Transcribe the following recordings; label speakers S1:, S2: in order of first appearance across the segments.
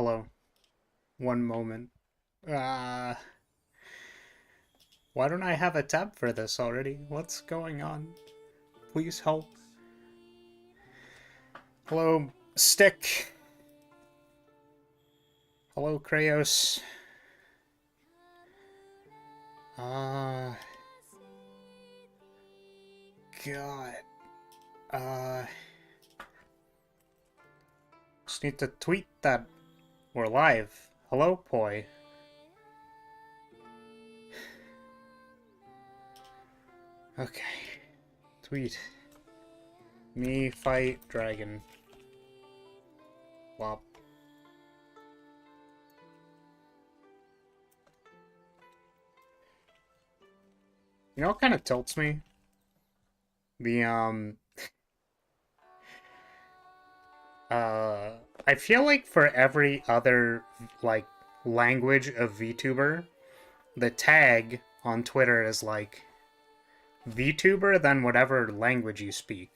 S1: Hello. One moment. Uh, why don't I have a tab for this already? What's going on? Please help. Hello, Stick. Hello, Krayos. God. Just need to tweet that we're live. Hello, boy. Okay. Tweet. Me fight dragon. Wop. You know what kind of tilts me? I feel like for every other, like, language of VTuber, the tag on Twitter is, like, VTuber, then whatever language you speak.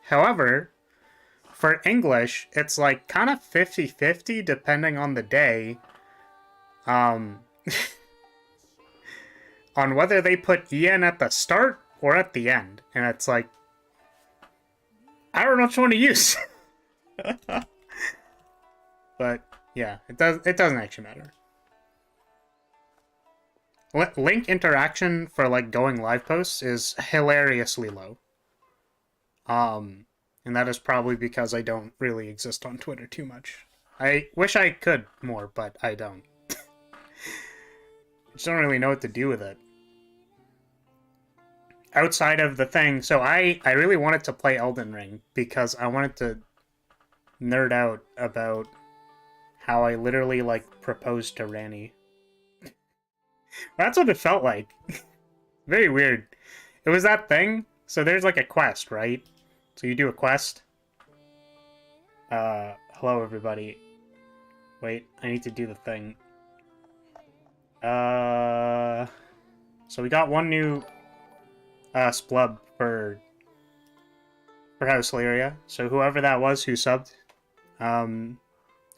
S1: However, for English, it's, like, kind of 50-50 depending on the day, on whether they put EN at the start or at the end. And it's like, I don't know which one to use. But yeah, it doesn't actually matter. Link interaction for like going live posts is hilariously low. And that is probably because I don't really exist on Twitter too much. I wish I could more, but I don't. Just don't really know what to do with it. Outside of the thing, so I really wanted to play Elden Ring because I wanted to nerd out about how I literally, like, proposed to Ranny. That's what it felt like. Very weird. It was that thing. So there's, like, a quest, right? So you do a quest. Hello, everybody. Wait, I need to do the thing. So we got one new, splub for House Lyria. So whoever that was who subbed,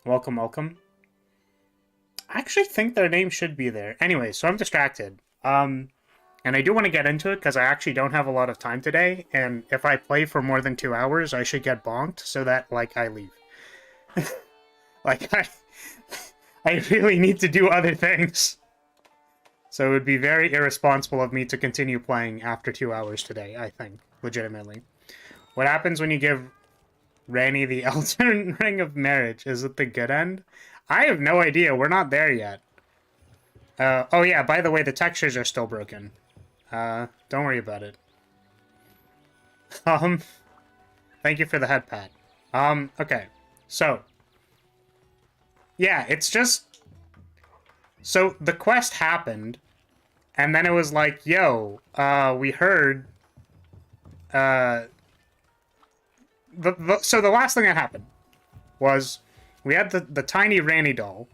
S1: welcome, welcome. I actually think their name should be there. Anyway, so I'm distracted. And I do want to get into it because I actually don't have a lot of time today, and if I play for more than 2 hours, I should get bonked so that, like, I leave. Like, I really need to do other things. So it would be very irresponsible of me to continue playing after 2 hours today, I think, legitimately. What happens when you give Ranny the Elden Ring of Marriage? Is it the good end? I have no idea. We're not there yet. Oh yeah, by the way, the textures are still broken. Don't worry about it. Thank you for the head pat. Okay. So. Yeah, it's just... So, the quest happened, and then it was like, yo, we heard... So the last thing that happened was we had the tiny Ranny doll,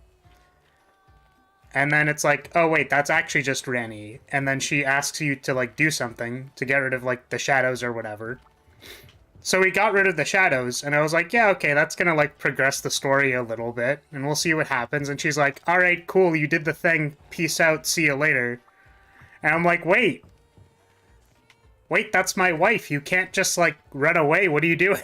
S1: and then it's like, oh wait, that's actually just Ranny, and then she asks you to, like, do something to get rid of, like, the shadows or whatever. So we got rid of the shadows, and I was like, yeah, okay, that's gonna, like, progress the story a little bit, and we'll see what happens. And she's like, alright, cool, you did the thing, peace out, see you later. And I'm like, wait, that's my wife, you can't just, like, run away, what are you doing?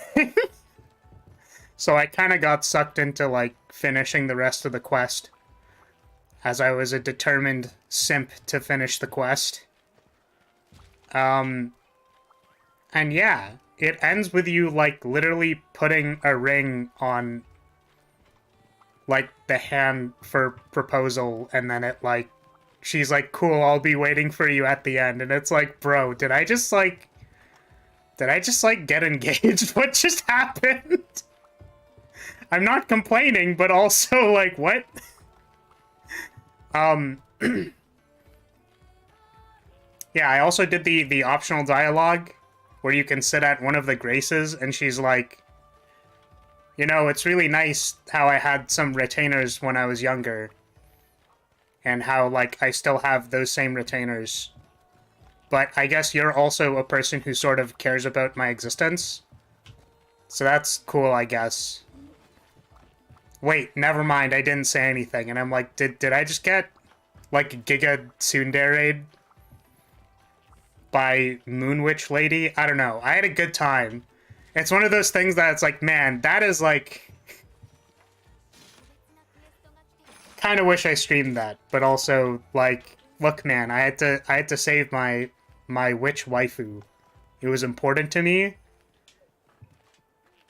S1: So I kind of got sucked into, like, finishing the rest of the quest, as I was a determined simp to finish the quest. And yeah, it ends with you, like, literally putting a ring on, like, the hand for proposal, and then it, like, she's like, cool, I'll be waiting for you at the end, and it's like, bro, did I just, like, get engaged? What just happened? I'm not complaining, but also, like, what? Yeah, I also did the optional dialogue where you can sit at one of the graces, and she's like, you know, it's really nice how I had some retainers when I was younger, and how, like, I still have those same retainers. But I guess you're also a person who sort of cares about my existence. So that's cool, I guess. Wait, never mind, I didn't say anything. And I'm like, did I just get, like, a Giga Tsundere raid by Moonwitch Lady? I don't know. I had a good time. It's one of those things that it's like, man, that is, like... kind of wish I streamed that, but also, like, look, man, I had to save my witch waifu. It was important to me.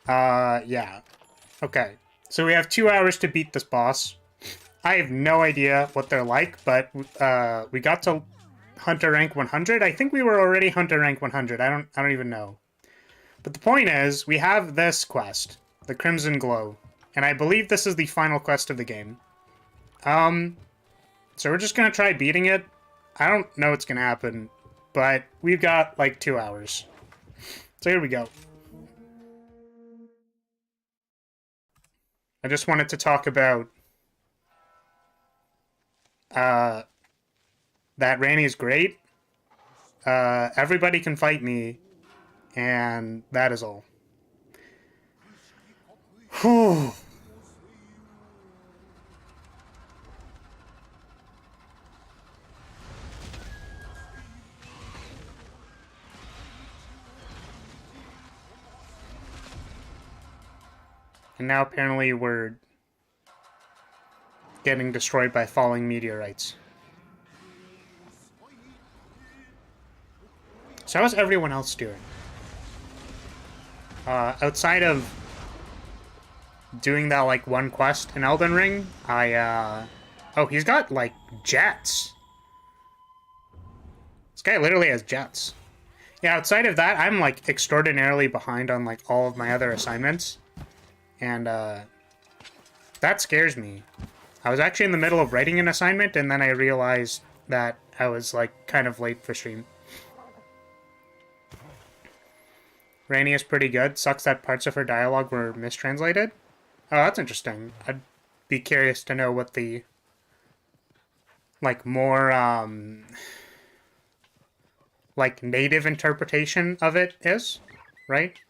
S1: Yeah. Okay. So we have 2 hours to beat this boss. I have no idea what they're like, but we got to Hunter rank 100. I think we were already Hunter rank 100. I don't even know. But the point is, we have this quest, the Crimson Glow, and I believe this is the final quest of the game. So we're just gonna try beating it. I don't know what's gonna happen, but we've got like 2 hours. So here we go. I just wanted to talk about that Ranny is great. Everybody can fight me, and that is all. Whew. And now apparently we're getting destroyed by falling meteorites. So how's everyone else doing? Outside of doing that, like, one quest in Elden Ring, oh, he's got, like, jets. This guy literally has jets. Yeah, outside of that, I'm, like, extraordinarily behind on, like, all of my other assignments. And, that scares me. I was actually in the middle of writing an assignment, and then I realized that I was, like, kind of late for stream. Rainy is pretty good. Sucks that parts of her dialogue were mistranslated. Oh, that's interesting. I'd be curious to know what the, like, more, like, native interpretation of it is, right?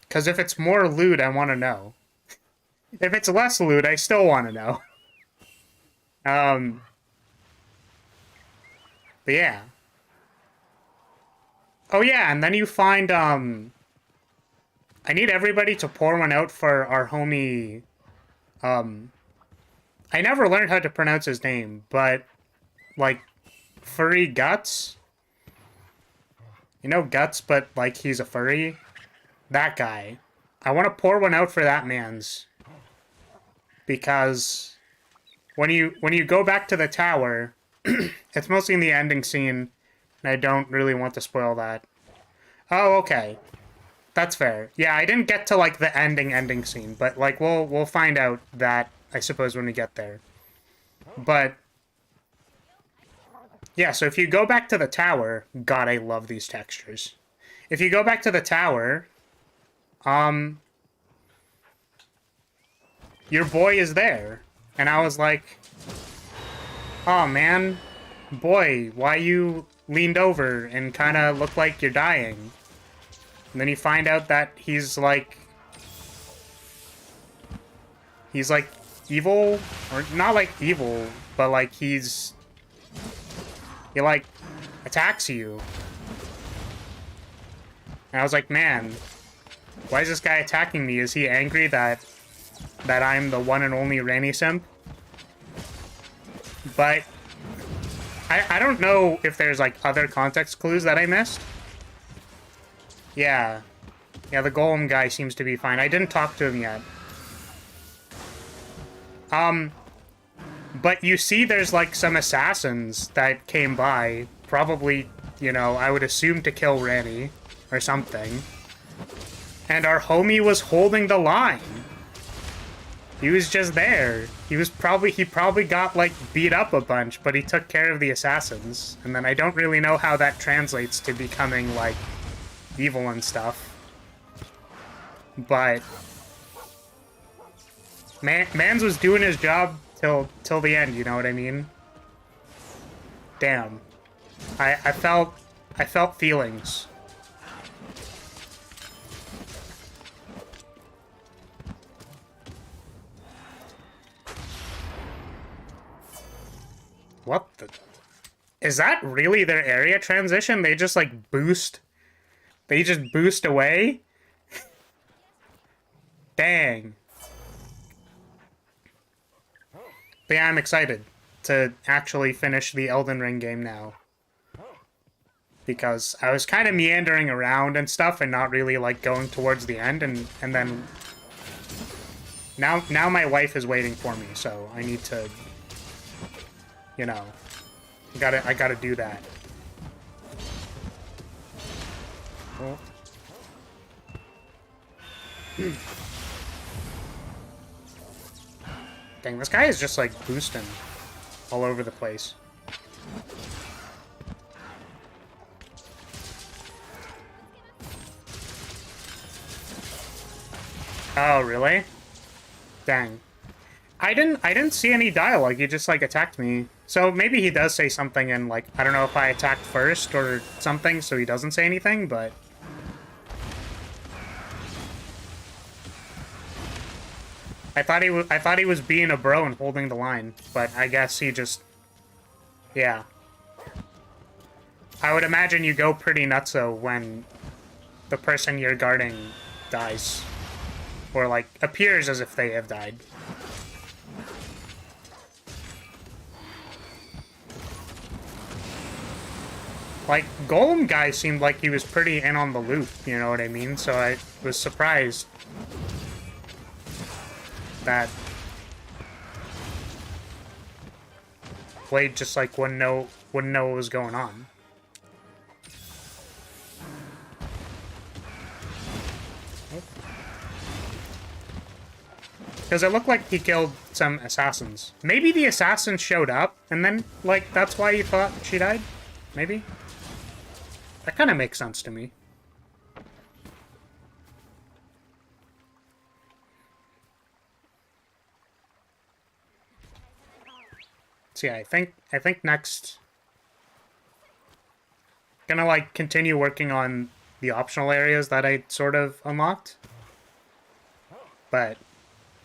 S1: Because if it's more lewd, I want to know. If it's less lewd, I still want to know. But yeah. Oh yeah, and then you find, I need everybody to pour one out for our homie, I never learned how to pronounce his name, but, like, Furry Guts? You know Guts, but, like, he's a furry? That guy. I want to pour one out for that man's. Because when you go back to the tower, it's mostly in the ending scene, and I don't really want to spoil that. Oh, okay. That's fair. Yeah, I didn't get to, like, the ending scene, but, like, we'll find out that, I suppose, when we get there. But yeah, so if you go back to the tower, God, I love these textures. If you go back to the tower, your boy is there. And I was like, oh man, boy, why you leaned over and kind of look like you're dying? And then you find out that he's like evil, or not like evil, but like he like attacks you. And I was like, man, why is this guy attacking me? Is he angry that I'm the one and only Ranny simp? But I don't know if there's like other context clues that I missed. Yeah, the golem guy seems to be fine. I didn't talk to him yet. But you see there's like some assassins that came by, probably, you know, I would assume to kill Ranny or something. And our homie was holding the line. He was just there. He probably got like beat up a bunch, but he took care of the assassins. And then I don't really know how that translates to becoming like evil and stuff. But Mans was doing his job till the end, you know what I mean? Damn. I felt feelings. What the... Is that really their area transition? They just, like, boost... They just boost away? Dang. But yeah, I'm excited to actually finish the Elden Ring game now. Because I was kind of meandering around and stuff and not really, like, going towards the end, and then... Now my wife is waiting for me, so I need to... You know... I gotta do that. Oh. Dang, this guy is just, like, boosting all over the place. Oh, really? Dang. I didn't see any dialogue. He just, like, attacked me. So maybe he does say something and, like, I don't know if I attacked first or something, so he doesn't say anything, but... I thought he was being a bro and holding the line, but I guess he just... Yeah. I would imagine you go pretty nutso when the person you're guarding dies. Or, like, appears as if they have died. Like, Golem guy seemed like he was pretty in on the loop, you know what I mean? So I was surprised that Blade just, like, wouldn't know what was going on. Because it looked like he killed some assassins. Maybe the assassins showed up, and then, like, that's why you thought she died? Maybe? That kind of makes sense to me. So yeah, I think next... Gonna, like, continue working on the optional areas that I sort of unlocked. But...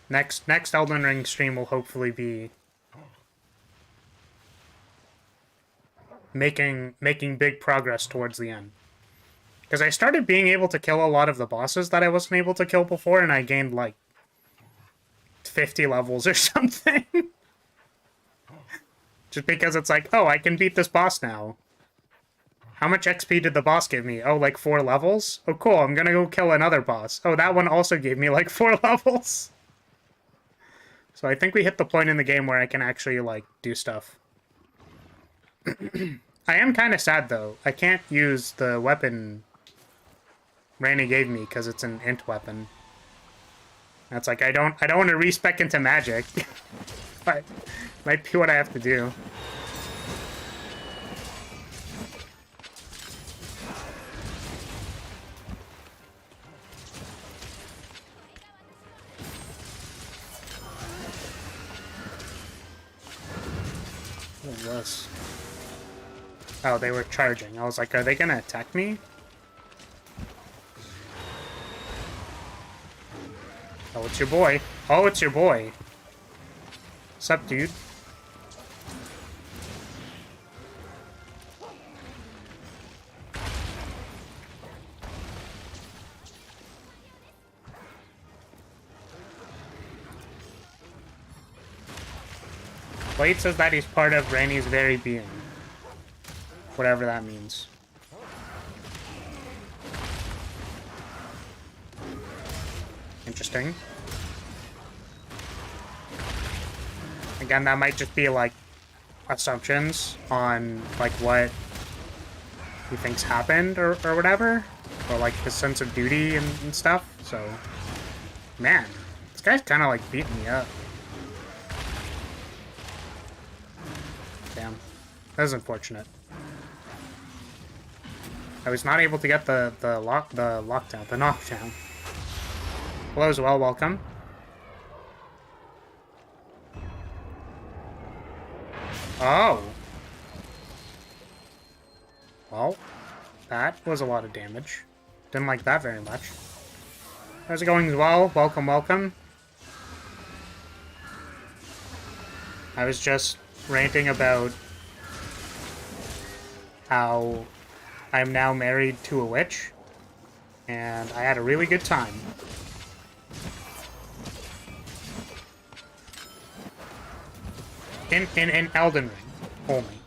S1: Next Elden Ring stream will hopefully be making big progress towards the end. Because I started being able to kill a lot of the bosses that I wasn't able to kill before, and I gained, like, 50 levels or something. Just because it's like, oh, I can beat this boss now. How much XP did the boss give me? Oh, like 4 levels? Oh, cool, I'm gonna go kill another boss. Oh, that one also gave me, like, 4 levels. So I think we hit the point in the game where I can actually, like, do stuff. I am kind of sad, though. I can't use the weapon Randy gave me because it's an int weapon. That's like, I don't want to respec into magic. But might be what I have to do. What is this? Oh, they were charging. I was like, are they gonna attack me? Oh, it's your boy. Oh, it's your boy. Sup, dude? Blade says that he's part of Randy's very being. Whatever that means. Interesting. Again, that might just be, like, assumptions on, like, what he thinks happened or whatever. Or, like, his sense of duty and stuff. So, man, this guy's kind of, like, beating me up. Damn. That was unfortunate. I was not able to get the knockdown. Hello as well, welcome. Oh. Well, that was a lot of damage. Didn't like that very much. How's it going as well? Welcome, welcome. I was just ranting about how I'm now married to a witch, and I had a really good time. In Elden Ring, only.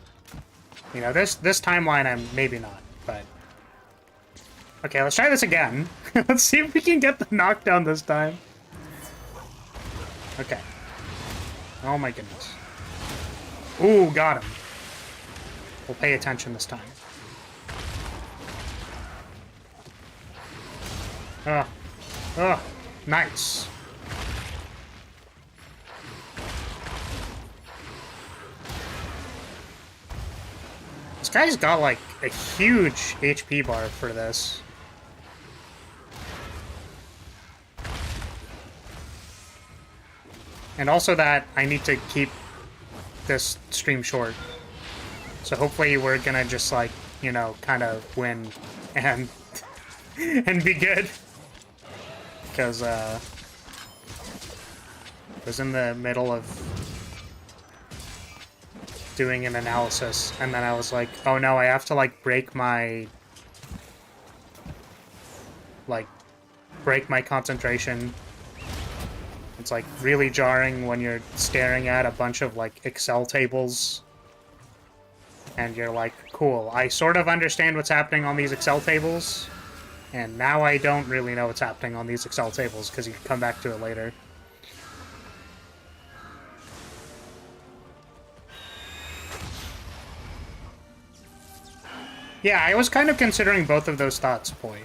S1: You know, this timeline I'm maybe not, but... Okay, let's try this again. Let's see if we can get the knockdown this time. Okay. Oh my goodness. Ooh, got him. We'll pay attention this time. Nice. This guy's got, like, a huge HP bar for this. And also that I need to keep this stream short. So hopefully we're gonna just, like, you know, kind of win and and be good. Because, I was in the middle of doing an analysis, and then I was like, oh no, I have to, like, break my concentration. It's, like, really jarring when you're staring at a bunch of, like, Excel tables. And you're like, cool, I sort of understand what's happening on these Excel tables, and now I don't really know what's happening on these Excel tables, because you can come back to it later. Yeah, I was kind of considering both of those thoughts, boy.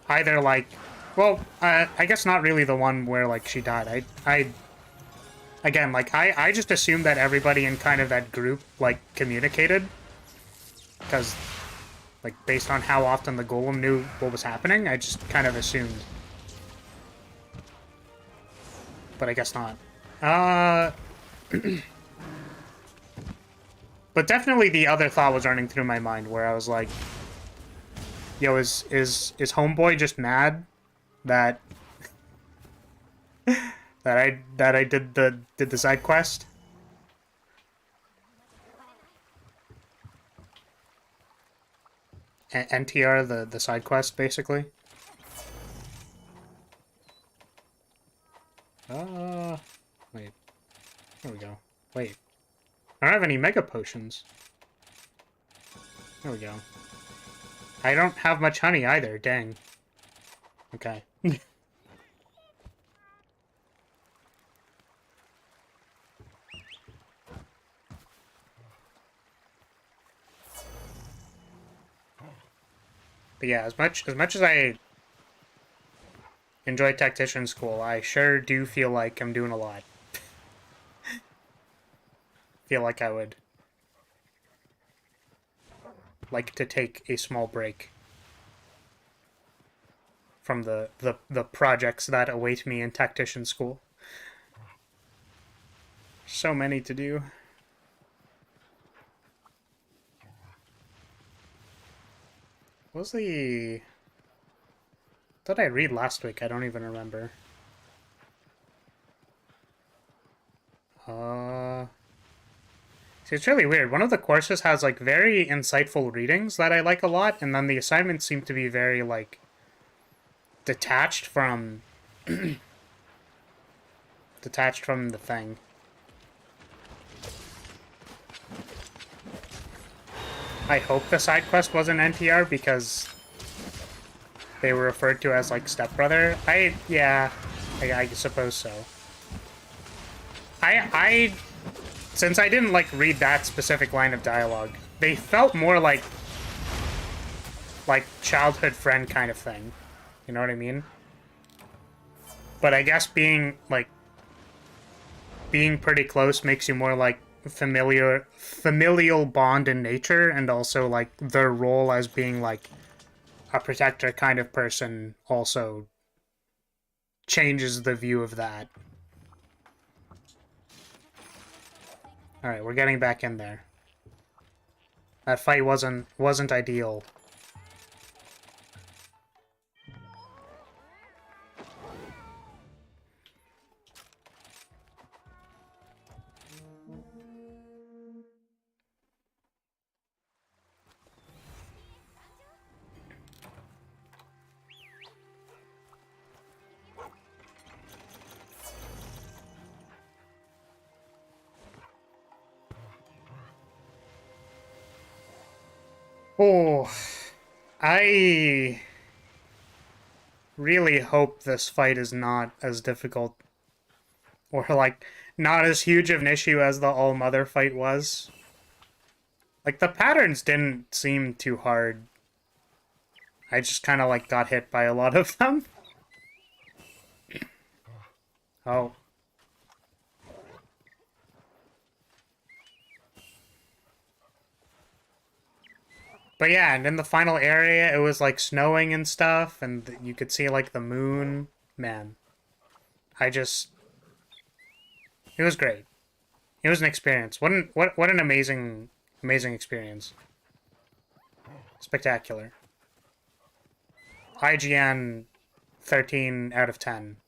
S1: Either, like... Well, I guess not really the one where, like, she died. Again, like, I just assumed that everybody in kind of that group, like, communicated. Because, like, based on how often the golem knew what was happening, I just kind of assumed. But I guess not. But definitely the other thought was running through my mind, where I was like, yo, is Homeboy just mad that that I did the side quest? NTR the side quest, basically. Wait. There we go. Wait. I don't have any mega potions. There we go. I don't have much honey either, dang. Okay. But yeah, as much as I enjoy tactician school, I sure do feel like I'm doing a lot. Feel like I would like to take a small break from the projects that await me in tactician school. So many to do. What was the... What did I read last week? I don't even remember. See, it's really weird. One of the courses has, like, very insightful readings that I like a lot, and then the assignments seem to be very, like, detached from... detached from the thing. I hope the side quest was an NTR, because they were referred to as, like, stepbrother. Yeah, I suppose so. Since I didn't, like, read that specific line of dialogue, they felt more like childhood friend kind of thing. You know what I mean? But I guess being pretty close makes you more, like, familial bond in nature, and also, like, their role as being, like, a protector kind of person also changes the view of that. Alright, we're getting back in there. That fight wasn't ideal. Oh, I really hope this fight is not as difficult or like not as huge of an issue as the All Mother fight was. Like the patterns didn't seem too hard. I just kind of like got hit by a lot of them. Oh. But yeah, and in the final area, it was like snowing and stuff, and you could see like the moon. Man, I just, it was great. It was an experience. What an amazing experience. Spectacular. IGN 13 out of 10.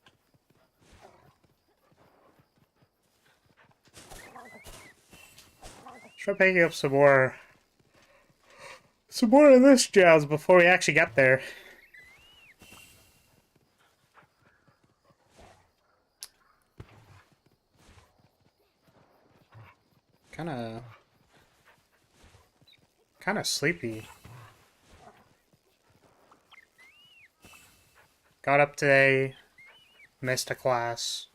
S1: Start picking up some more of this jazz before we actually get there. Kinda sleepy. Got up today, missed a class.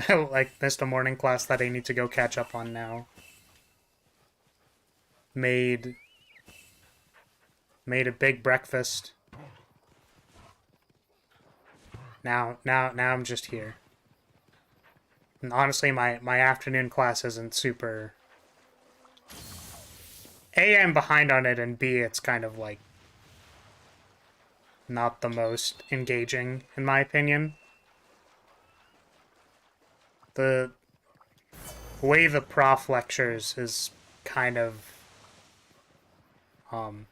S1: Like, missed a morning class that I need to go catch up on now. Made a big breakfast. Now I'm just here. And honestly, my afternoon class isn't super... A, I'm behind on it, and B, it's kind of like not the most engaging, in my opinion. The way the prof lectures is kind of... or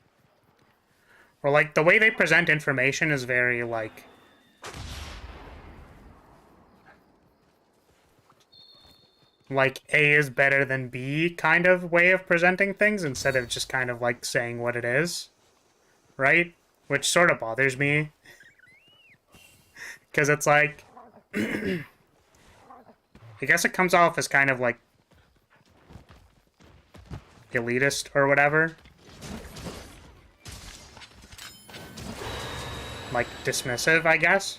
S1: like the way they present information is very like... like A is better than B kind of way of presenting things instead of just kind of like saying what it is, right? Which sort of bothers me. Because it's like... I guess it comes off as kind of like elitist or whatever. Like dismissive, I guess.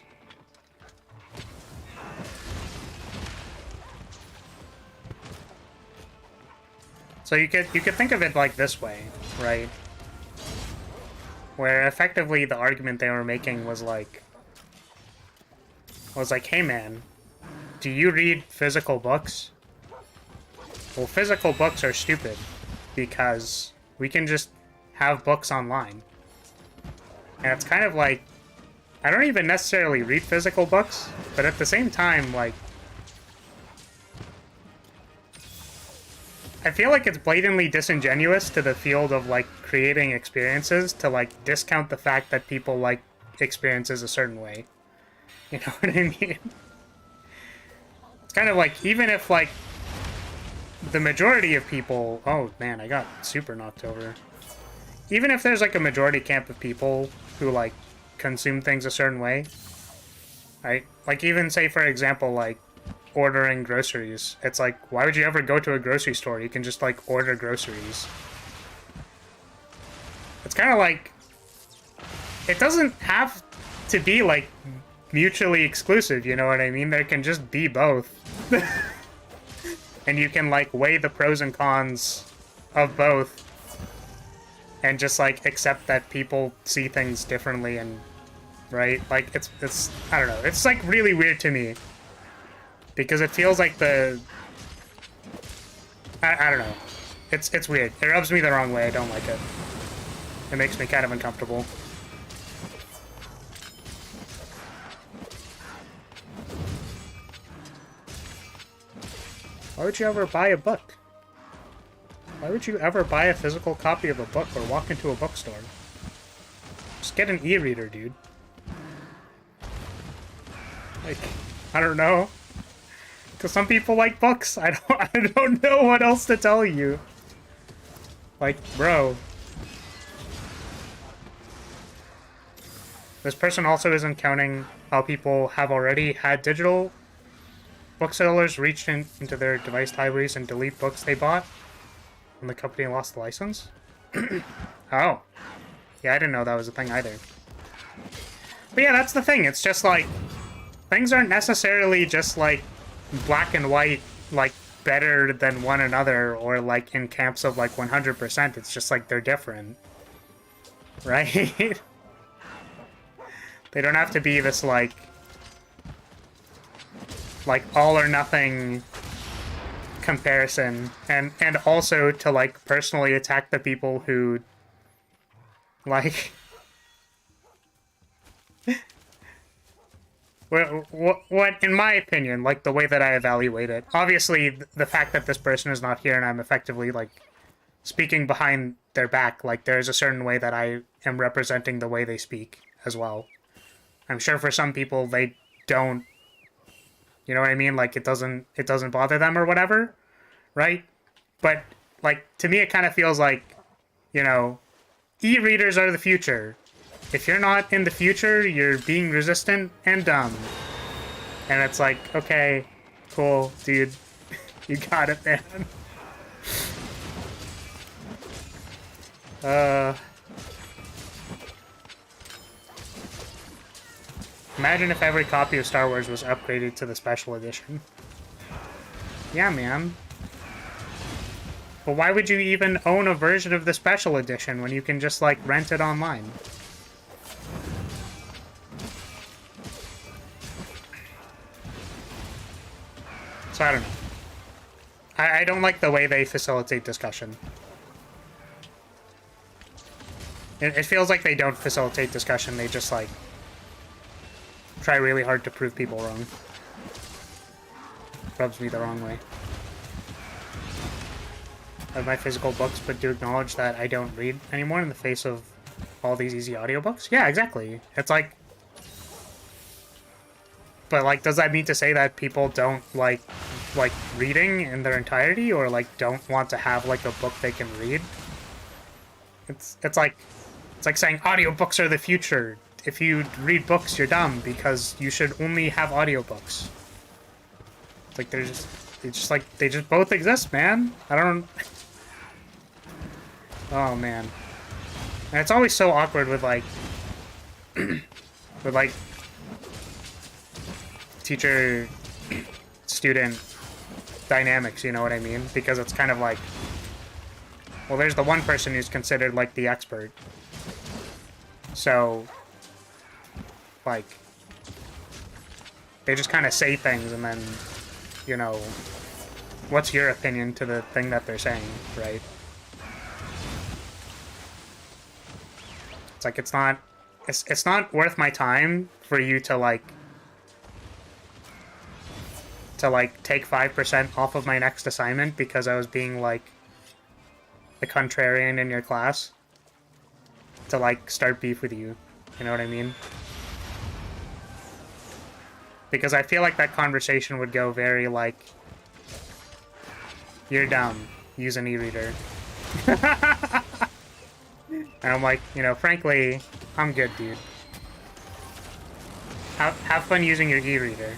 S1: So you could think of it like this way, right? Where effectively the argument they were making was like, hey man, do you read physical books? Well, physical books are stupid because we can just have books online. And it's kind of like, I don't even necessarily read physical books, but at the same time, like, I feel like it's blatantly disingenuous to the field of, like, creating experiences to, like, discount the fact that people like experiences a certain way. You know what I mean? It's kind of like, even if, like, the majority of people... Oh, man, I got super knocked over. Even if there's, like, a majority camp of people who, like, consume things a certain way, right? Like, even, say, for example, like, ordering groceries. It's like, why would you ever go to a grocery store? You can just, like, order groceries. It's kind of like... It doesn't have to be, like, mutually exclusive, you know what I mean? There can just be both. And you can, like, weigh the pros and cons of both and just, like, accept that people see things differently and... Right? Like, it's... I don't know. It's, like, really weird to me. Because it feels like the... I don't know. It's weird. It rubs me the wrong way. I don't like it. It makes me kind of uncomfortable. Why would you ever buy a book? Why would you ever buy a physical copy of a book or walk into a bookstore? Just get an e-reader, dude. Like, I don't know. Because some people like books. I don't know what else to tell you. Like, bro. This person also isn't counting how people have already had digital booksellers reach into their device libraries and delete books they bought when the company lost the license. Oh. Yeah, I didn't know that was a thing either. But yeah, that's the thing. It's just like, things aren't necessarily just like black and white, like better than one another, or like in camps of like 100%. It's just like they're different. Right? They don't have to be this like all or nothing comparison, and also to like personally attack the people who like what in my opinion, like the way that I evaluate it, obviously the fact that this person is not here and I'm effectively like speaking behind their back, like there's a certain way that I am representing the way they speak as well. I'm sure for some people they don't, you know what I mean, like it doesn't bother them or whatever, right? But like to me it kind of feels like, you know, e-readers are the future. If you're not in the future, you're being resistant and dumb. And it's like, okay, cool, dude. You got it, man. Imagine if every copy of Star Wars was upgraded to the special edition. Yeah, man. But why would you even own a version of the special edition when you can just, like, rent it online? So I don't know. I don't like the way they facilitate discussion. It feels like they don't facilitate discussion, they just, like, try really hard to prove people wrong. Rubs me the wrong way. I have my physical books, but do acknowledge that I don't read anymore in the face of all these easy audiobooks. Yeah, exactly. It's like... But, like, does that mean to say that people don't like reading in their entirety, or, like, don't want to have, like, a book they can read? It's like saying audiobooks are the future. If you read books, you're dumb, because you should only have audiobooks. It's like they just both exist, man. I don't... Oh, man. And it's always so awkward with, like... with, like... teacher-student dynamics, you know what I mean? Because it's kind of like... Well, there's the one person who's considered, like, the expert. So... like... they just kind of say things and then, you know... what's your opinion to the thing that they're saying, right? It's like, it's not worth my time for you to, like, take 5% off of my next assignment because I was being, like, the contrarian in your class. To, like, start beef with you. You know what I mean? Because I feel like that conversation would go very, like, you're dumb. Use an e-reader. And I'm like, you know, frankly, I'm good, dude. Have fun using your e-reader.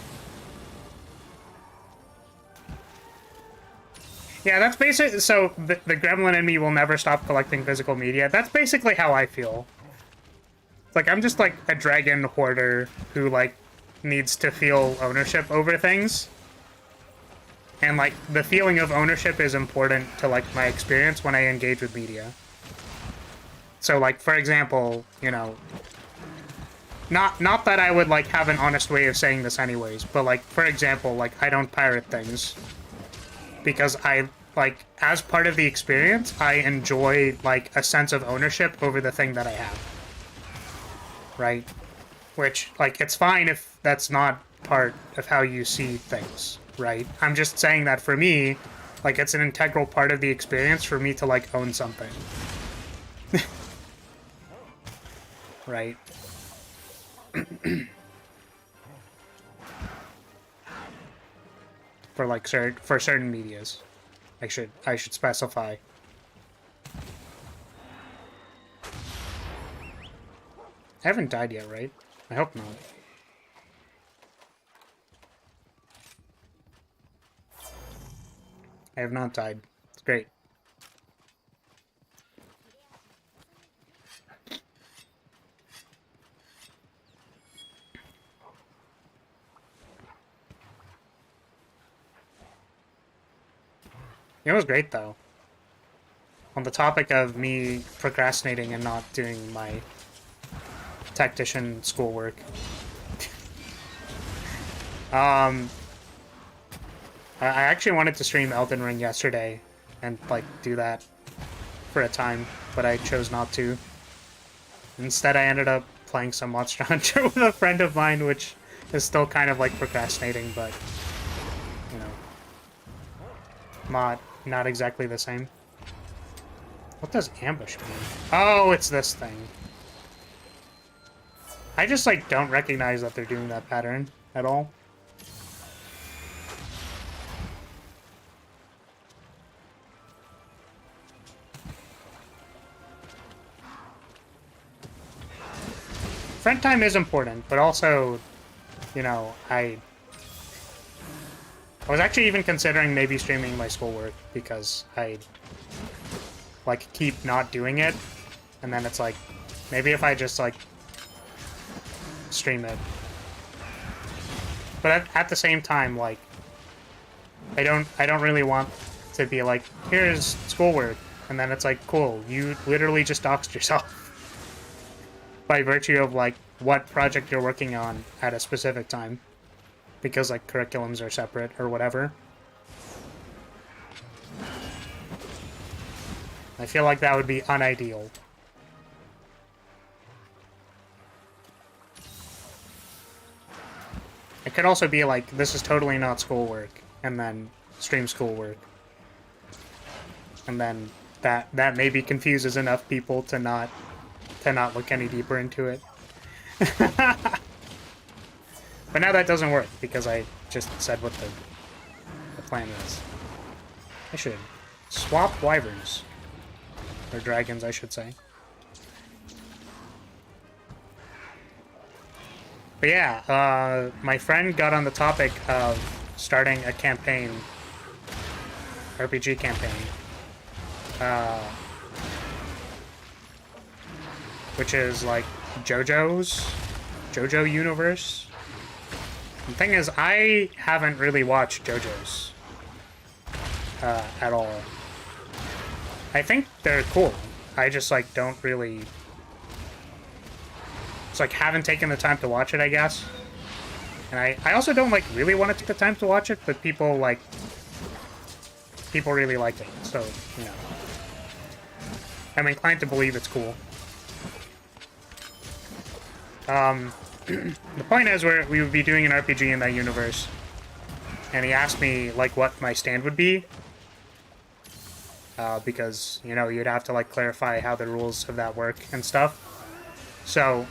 S1: Yeah, that's basically... So, the gremlin in me will never stop collecting physical media. That's basically how I feel. It's like, I'm just, like, a dragon hoarder who, like, needs to feel ownership over things. And, like, the feeling of ownership is important to, like, my experience when I engage with media. So, like, for example, you know... Not that I would, like, have an honest way of saying this anyways, but, like, for example, like, I don't pirate things. Because I, like, as part of the experience, I enjoy, like, a sense of ownership over the thing that I have. Right? Which, like, it's fine if that's not part of how you see things, right? I'm just saying that for me, like, it's an integral part of the experience for me to, like, own something. Right? For, like, for certain medias. I should specify. I haven't died yet, right? I hope not. I have not died. It's great. It was great, though. On the topic of me procrastinating and not doing my tactician schoolwork. I actually wanted to stream Elden Ring yesterday and, like, do that for a time, but I chose not to. Instead, I ended up playing some Monster Hunter with a friend of mine, which is still kind of like procrastinating, but, you know, not exactly the same. What does ambush mean? Oh, it's this thing. I just, like, don't recognize that they're doing that pattern at all. Friend time is important, but also, you know, I was actually even considering maybe streaming my schoolwork because I, like, keep not doing it, and then it's like, maybe if I just, like, stream it. But at the same time, like, I don't really want to be like, here's schoolwork, and then it's like, cool, you literally just doxed yourself by virtue of, like, what project you're working on at a specific time, because, like, curriculums are separate or whatever. I feel like that would be unideal. It could also be like, this is totally not schoolwork, and then stream schoolwork. And then that maybe confuses enough people to not look any deeper into it. But now that doesn't work, because I just said what the plan is. I should swap wyverns. Or dragons, I should say. But yeah, my friend got on the topic of starting a campaign, RPG campaign, which is like JoJo universe. The thing is, I haven't really watched JoJo's at all. I think they're cool. I just, like, don't really... It's like, haven't taken the time to watch it, I guess. And I also don't, like, really want to take the time to watch it, but people, like... People really like it, so, you know. I'm inclined to believe it's cool. The point is, we would be doing an RPG in that universe. And he asked me, like, what my stand would be. Because, you know, you'd have to, like, clarify how the rules of that work and stuff. So,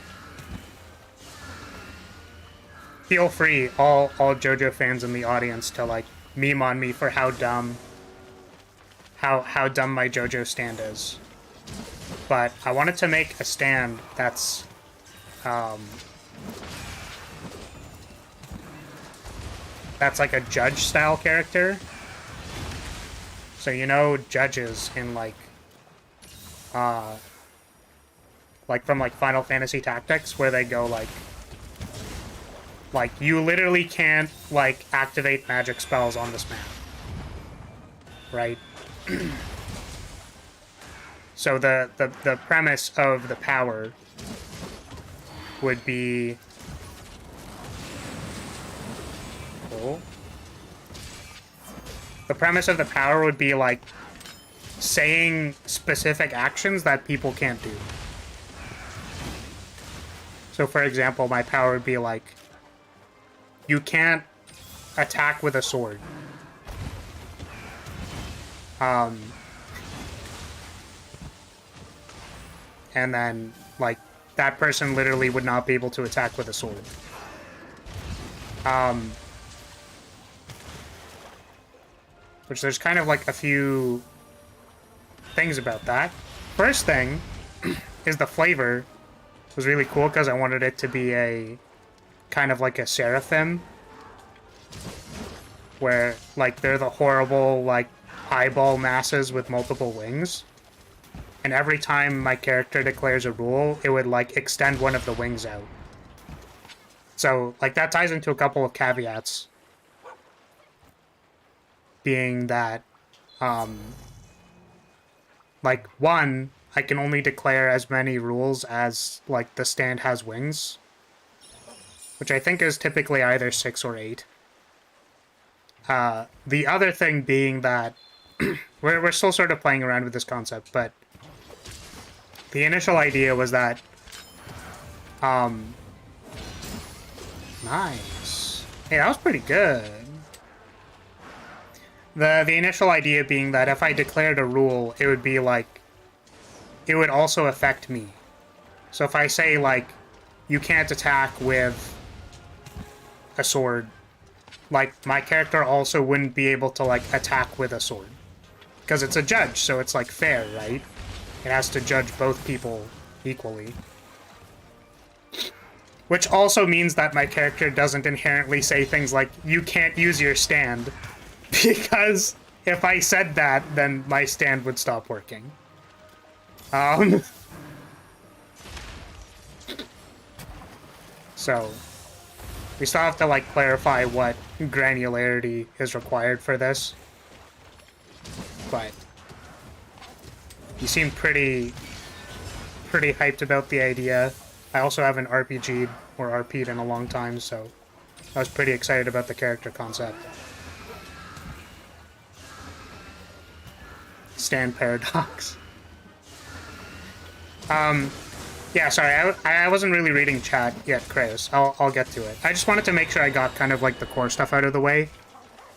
S1: feel free, all JoJo fans in the audience, to, like, meme on me for how dumb my JoJo stand is. But I wanted to make a stand that's, that's like a judge-style character. So, you know, judges in, like, from, like, Final Fantasy Tactics, where they go, like, you literally can't, like, activate magic spells on this map. Right? So the premise of the power would be... Oh. The premise of the power would be, like, saying specific actions that people can't do. So, for example, my power would be, like, you can't attack with a sword. And then, like, that person literally would not be able to attack with a sword. Which there's kind of, like, a few things about that. First thing is the flavor was really cool because I wanted it to be a kind of like a seraphim, where, like, they're the horrible, like, eyeball masses with multiple wings. And every time my character declares a rule, it would, like, extend one of the wings out. So, like, that ties into a couple of caveats. Being that Like, one, I can only declare as many rules as, like, the stand has wings. Which I think is typically either 6 or 8. The other thing being that we're still sort of playing around with this concept, but the initial idea was that nice. Hey, that was pretty good. The initial idea being that if I declared a rule, it would be like it would also affect me. So if I say like you can't attack with a sword, like my character also wouldn't be able to like attack with a sword. Because it's a judge, so it's like fair, right? It has to judge both people equally. Which also means that my character doesn't inherently say things like, you can't use your stand. Because if I said that, then my stand would stop working. So, we still have to, like, clarify what granularity is required for this. But you seem pretty hyped about the idea. I also haven't RPG'd or RP'd in a long time, so I was pretty excited about the character concept. Stand paradox. Yeah, sorry, I wasn't really reading chat yet, Kratos. I'll get to it. I just wanted to make sure I got kind of like the core stuff out of the way.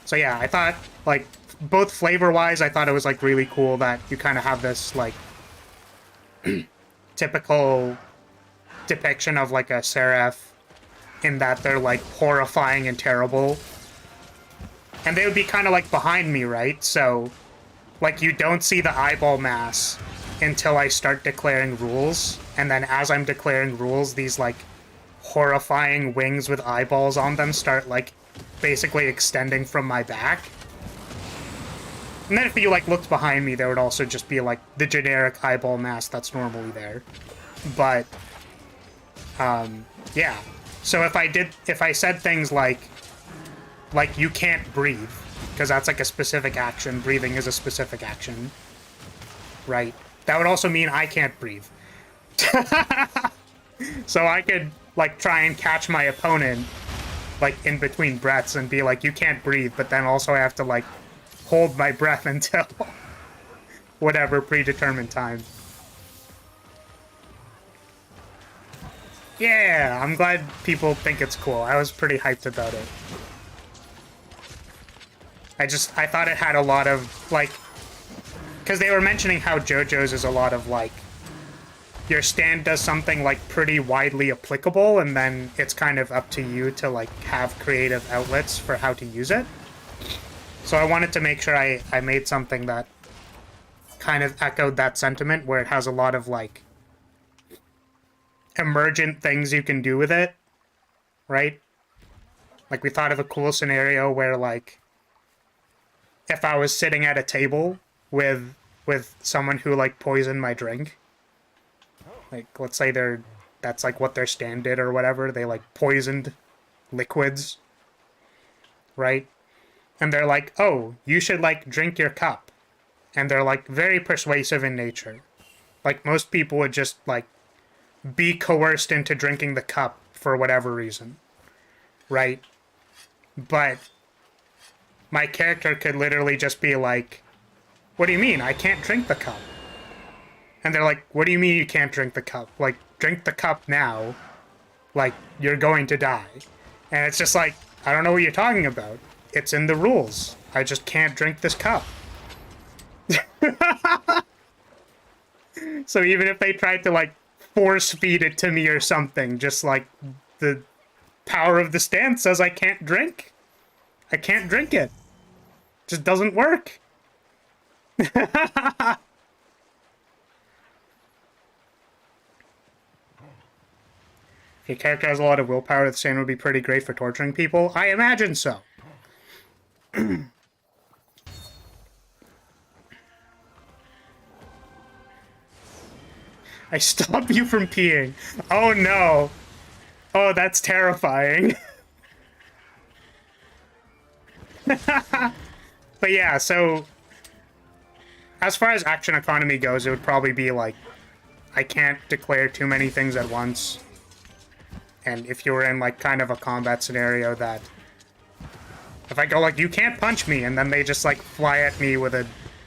S1: So yeah, I thought, like, both flavor-wise, I thought it was, like, really cool that you kind of have this, like, typical depiction of, like, a seraph in that they're, like, horrifying and terrible. And they would be kind of, like, behind me, right? So, like, you don't see the eyeball mass until I start declaring rules. And then as I'm declaring rules, these, like, horrifying wings with eyeballs on them start, like, basically extending from my back. And then if you, like, looked behind me, there would also just be, like, the generic eyeball mask that's normally there. But, yeah. So if I said things like, you can't breathe, because that's, like, a specific action, breathing is a specific action, right? That would also mean I can't breathe. So I could, like, try and catch my opponent, like, in between breaths and be like, you can't breathe, but then also I have to, like, hold my breath until whatever predetermined time. Yeah, I'm glad people think it's cool. I was pretty hyped about it. I thought it had a lot of, like, because they were mentioning how JoJo's is a lot of, like, your stand does something, like, pretty widely applicable, and then it's kind of up to you to, like, have creative outlets for how to use it. So I wanted to make sure I made something that kind of echoed that sentiment, where it has a lot of, like, emergent things you can do with it, right? Like, we thought of a cool scenario where, like, if I was sitting at a table with someone who, like, poisoned my drink, like, let's say that's, like, what their stand did or whatever, they, like, poisoned liquids, right? And they're like, oh, you should, like, drink your cup. And they're, like, very persuasive in nature. Like, most people would just, like, be coerced into drinking the cup for whatever reason, right? But my character could literally just be like, what do you mean? I can't drink the cup. And they're like, what do you mean you can't drink the cup? Like, drink the cup now. Like, you're going to die. And it's just like, I don't know what you're talking about. It's in the rules. I just can't drink this cup. So even if they tried to, like, force feed it to me or something, just like the power of the stand says I can't drink. I can't drink it. Just doesn't work. If your character has a lot of willpower, the stand would be pretty great for torturing people. I imagine so. I stop you from peeing. Oh no. Oh, that's terrifying. But yeah, so as far as action economy goes, it would probably be like, I can't declare too many things at once. And if you were in like kind of a combat scenario that, if I go like, you can't punch me, and then they just like fly at me with a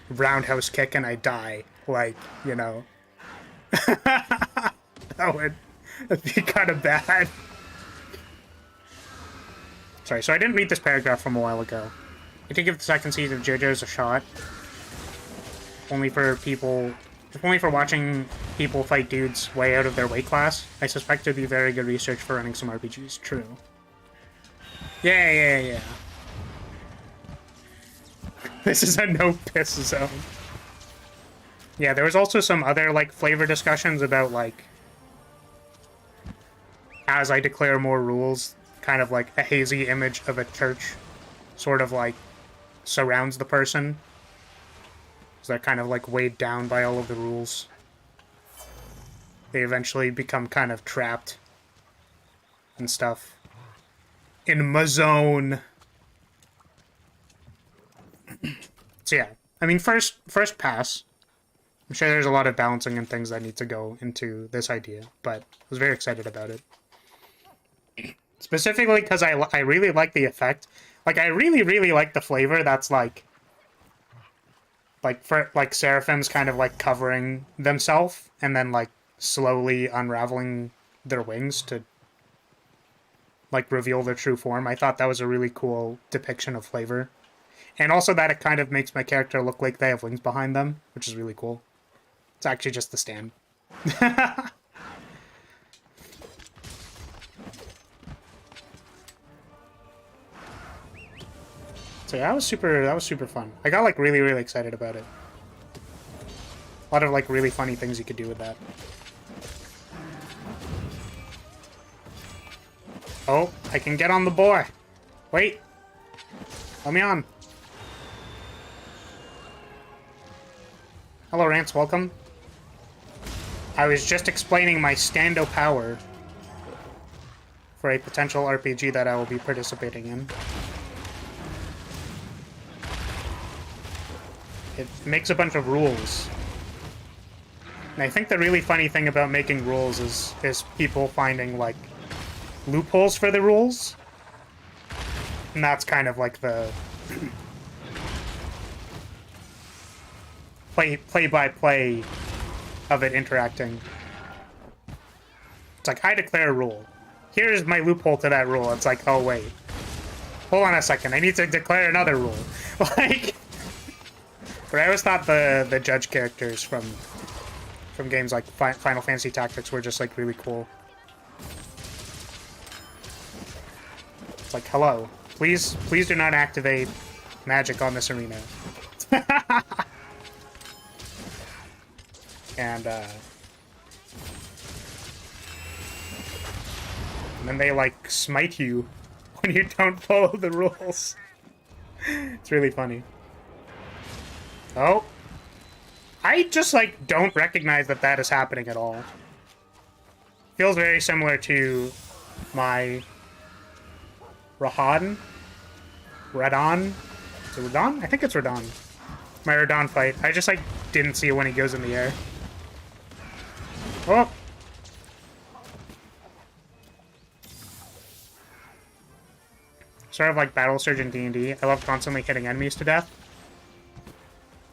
S1: roundhouse kick and I die, like, you know. That'd be kind of bad. Sorry, so I didn't read this paragraph from a while ago. I think give the second season of JoJo's a shot. Only for watching people fight dudes way out of their weight class. I suspect it'd be very good research for running some RPGs. True. Yeah. This is a no-piss zone. Yeah, there was also some other, like, flavor discussions about, like, as I declare more rules, kind of like a hazy image of a church sort of, like, surrounds the person. So they're kind of, like, weighed down by all of the rules. They eventually become kind of trapped and stuff. In my zone. So yeah, I mean, first pass. I'm sure there's a lot of balancing and things that need to go into this idea, but I was very excited about it. Specifically because I really like the effect. Like, I really like the flavor that's like Seraphim's kind of like covering themselves and then like slowly unraveling their wings to like reveal their true form. I thought that was a really cool depiction of flavor. And also that it kind of makes my character look like they have wings behind them, which is really cool. It's actually just the stand. So yeah, that was super fun. I got like really excited about it. A lot of like really funny things you could do with that. Oh, I can get on the boy. Wait. Let me on. Hello, Rance, welcome. I was just explaining my stando power for a potential RPG that I will be participating in. It makes a bunch of rules. And I think the really funny thing about making rules is people finding, like, loopholes for the rules. And that's kind of like the play-by-play of it interacting. It's like, I declare a rule. Here's my loophole to that rule. It's like, oh, wait. Hold on a second. I need to declare another rule. Like... But I always thought the judge characters from games like Final Fantasy Tactics were just, like, really cool. It's like, hello. Please do not activate magic on this arena. And then they, like, smite you when you don't follow the rules. It's really funny. Oh. I just, like, don't recognize that that is happening at all. Feels very similar to my Radon? Is it Radon? I think it's Radon. My Radon fight. I just, like, didn't see it when he goes in the air. Oh! Sort of like Battle Surge in D&D. I love constantly hitting enemies to death.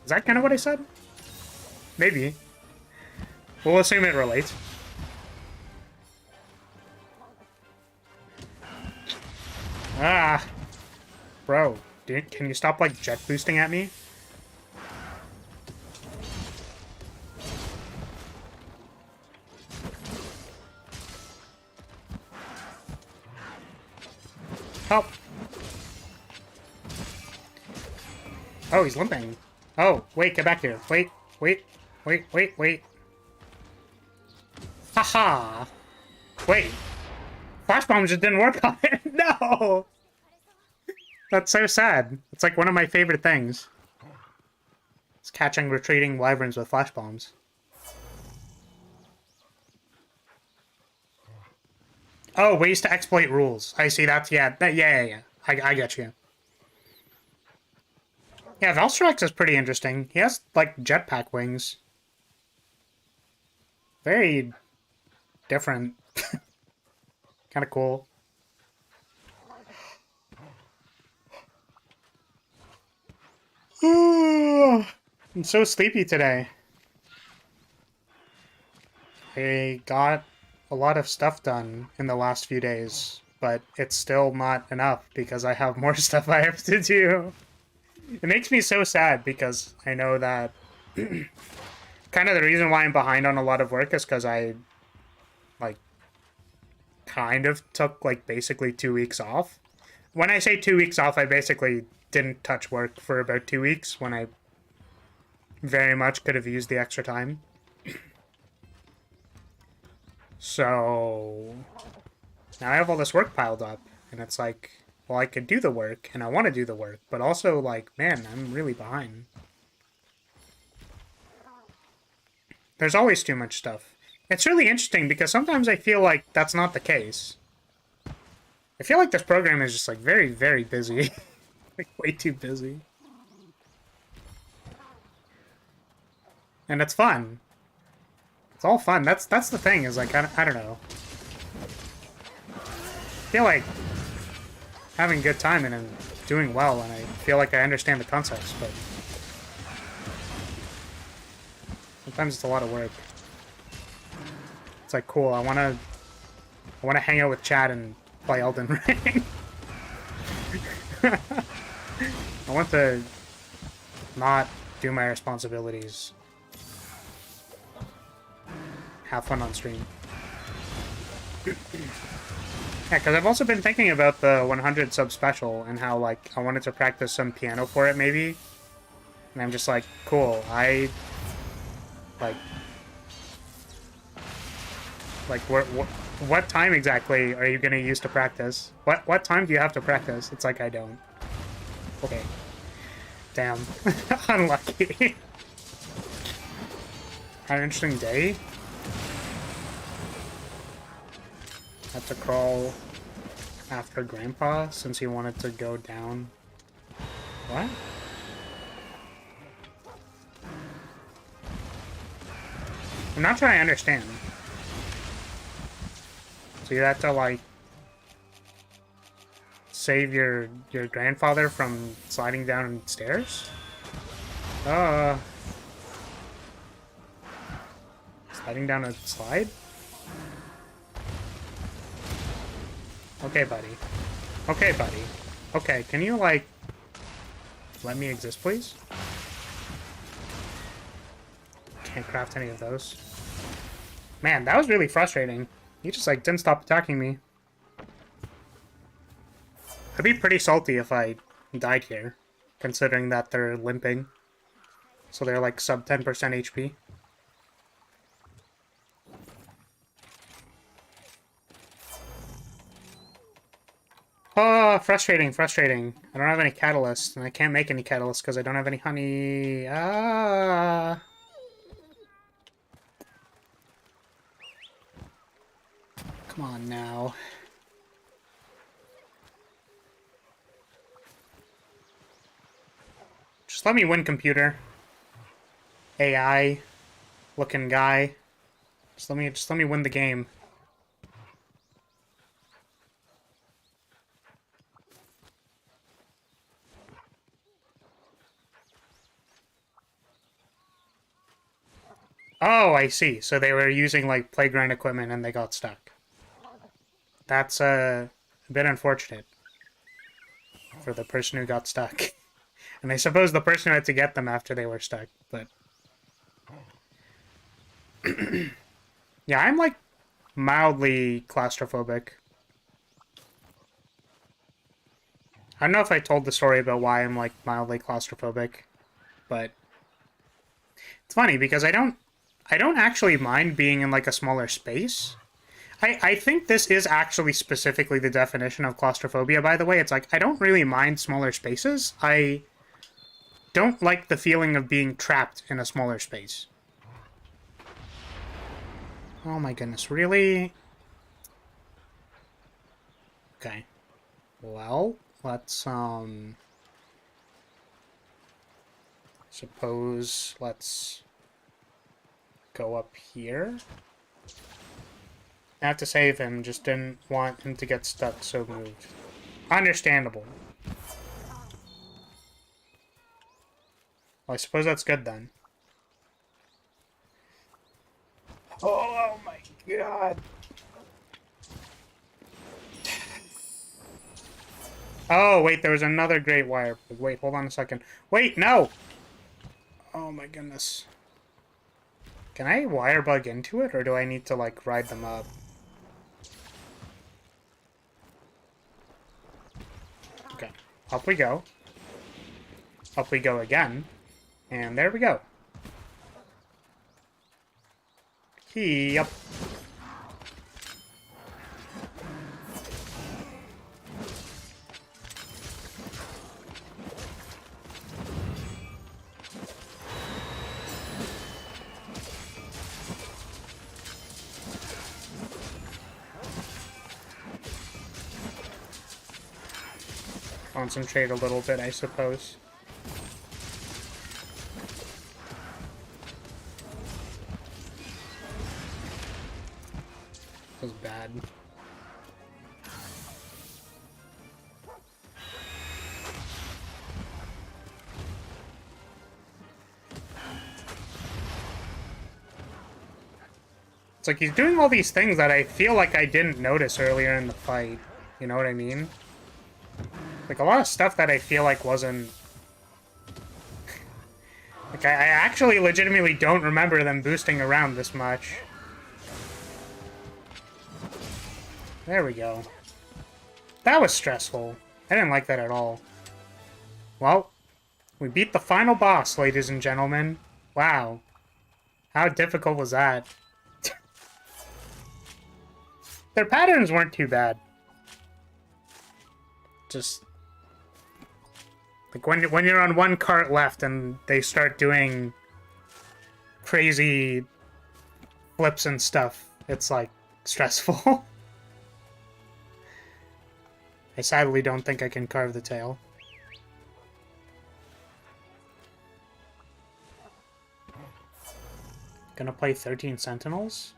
S1: Is that kind of what I said? Maybe. We'll assume it relates. Ah! Bro, can you stop, like, jet boosting at me? Help! Oh, he's limping. Oh, wait, get back here. Wait. Haha! Wait. Flash bomb just didn't work on it. No! That's so sad. It's like one of my favorite things. It's catching retreating wyverns with flash bombs. Oh, ways to exploit rules. I see, that's, yeah. Yeah. I get you. Yeah, Valstrax is pretty interesting. He has, like, jetpack wings. Very different. Kind of cool. I'm so sleepy today. I got a lot of stuff done in the last few days, but it's still not enough because I have more stuff I have to do. It makes me so sad because I know that kind of the reason why I'm behind on a lot of work is because I, like, kind of took, like, basically 2 weeks off. When I say 2 weeks off, I basically didn't touch work for about 2 weeks when I very much could have used the extra time. So now I have all this work piled up, and it's like, well, I could do the work, and I want to do the work, but also, like, man, I'm really behind. There's always too much stuff. It's really interesting because sometimes I feel like that's not the case. I feel like this program is just, like, very, very busy. Like, way too busy. And it's fun. It's all fun. That's the thing, is, like, I don't know. I feel like having a good time and doing well, and I feel like I understand the concepts, but sometimes it's a lot of work. It's like, cool, I wanna hang out with Chad and play Elden Ring. I want to not do my responsibilities. Have fun on stream. Yeah, because I've also been thinking about the 100 sub special and how, like, I wanted to practice some piano for it, maybe. And I'm just like, cool, like, what time exactly are you going to use to practice? What time do you have to practice? It's like, I don't. Okay. Damn. Unlucky. Had an interesting day. Had to crawl after Grandpa since he wanted to go down. What? I'm not sure I understand. So you have to, like, save your grandfather from sliding down stairs? Sliding down a slide? Okay, buddy. Okay, buddy. Okay, can you, like, let me exist, please? Can't craft any of those. Man, that was really frustrating. He just, like, didn't stop attacking me. I'd be pretty salty if I died here, considering that they're limping. So they're, like, sub 10% HP. Oh, frustrating, frustrating. I don't have any catalysts, and I can't make any catalysts because I don't have any honey. Ah. Come on now. Just let me win, computer. AI looking guy. Just let me win the game. Oh, I see. So they were using, like, playground equipment and they got stuck. That's a bit unfortunate for the person who got stuck. And I suppose the person who had to get them after they were stuck, but... Yeah, I'm, like, mildly claustrophobic. I don't know if I told the story about why I'm, like, mildly claustrophobic, but... It's funny, because I don't actually mind being in, like, a smaller space. I think this is actually specifically the definition of claustrophobia, by the way. It's like, I don't really mind smaller spaces. I don't like the feeling of being trapped in a smaller space. Oh my goodness, really? Okay. Well, let's, Suppose let's go up here. I have to save him, just didn't want him to get stuck, so moved. Understandable. Well, I suppose that's good then. Oh my god. Oh, wait, there was another great wire. Wait, hold on a second. Wait, no! Oh my goodness. Can I wire bug into it, or do I need to, like, ride them up? Okay, up we go. Up we go again. And there we go. Yep. Concentrate a little bit, I suppose. That was bad. It's like he's doing all these things that I feel like I didn't notice earlier in the fight. You know what I mean? Like, a lot of stuff that I feel like wasn't... Like, I actually legitimately don't remember them boosting around this much. There we go. That was stressful. I didn't like that at all. Well, we beat the final boss, ladies and gentlemen. Wow. How difficult was that? Their patterns weren't too bad. Just... like, when you're on one cart left and they start doing crazy flips and stuff, it's, like, stressful. I sadly don't think I can carve the tail. Gonna play 13 Sentinels?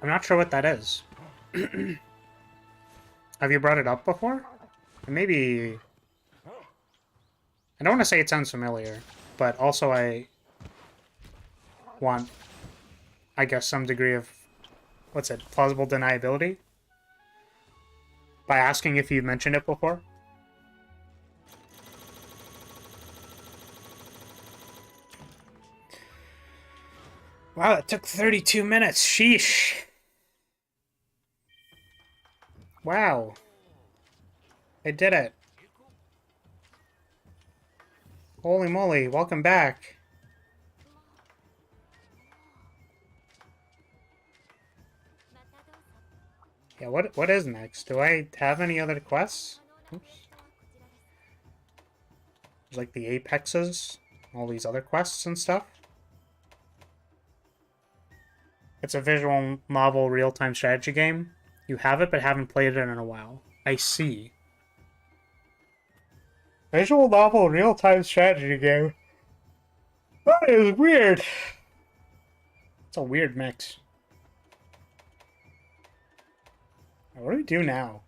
S1: I'm not sure what that is. Have you brought it up before? Maybe... I don't want to say it sounds familiar, but also I want, I guess, some degree of, what's it, plausible deniability? By asking if you've mentioned it before? Wow, it took 32 minutes. Sheesh. Wow. I did it. Holy moly, welcome back. Yeah, what is next? Do I have any other quests? Oops. There's like the Apexes, all these other quests and stuff. It's a visual novel real-time strategy game. You have it, but haven't played it in a while. I see. Visual novel real-time strategy game. That is weird. It's a weird mix. What do we do now?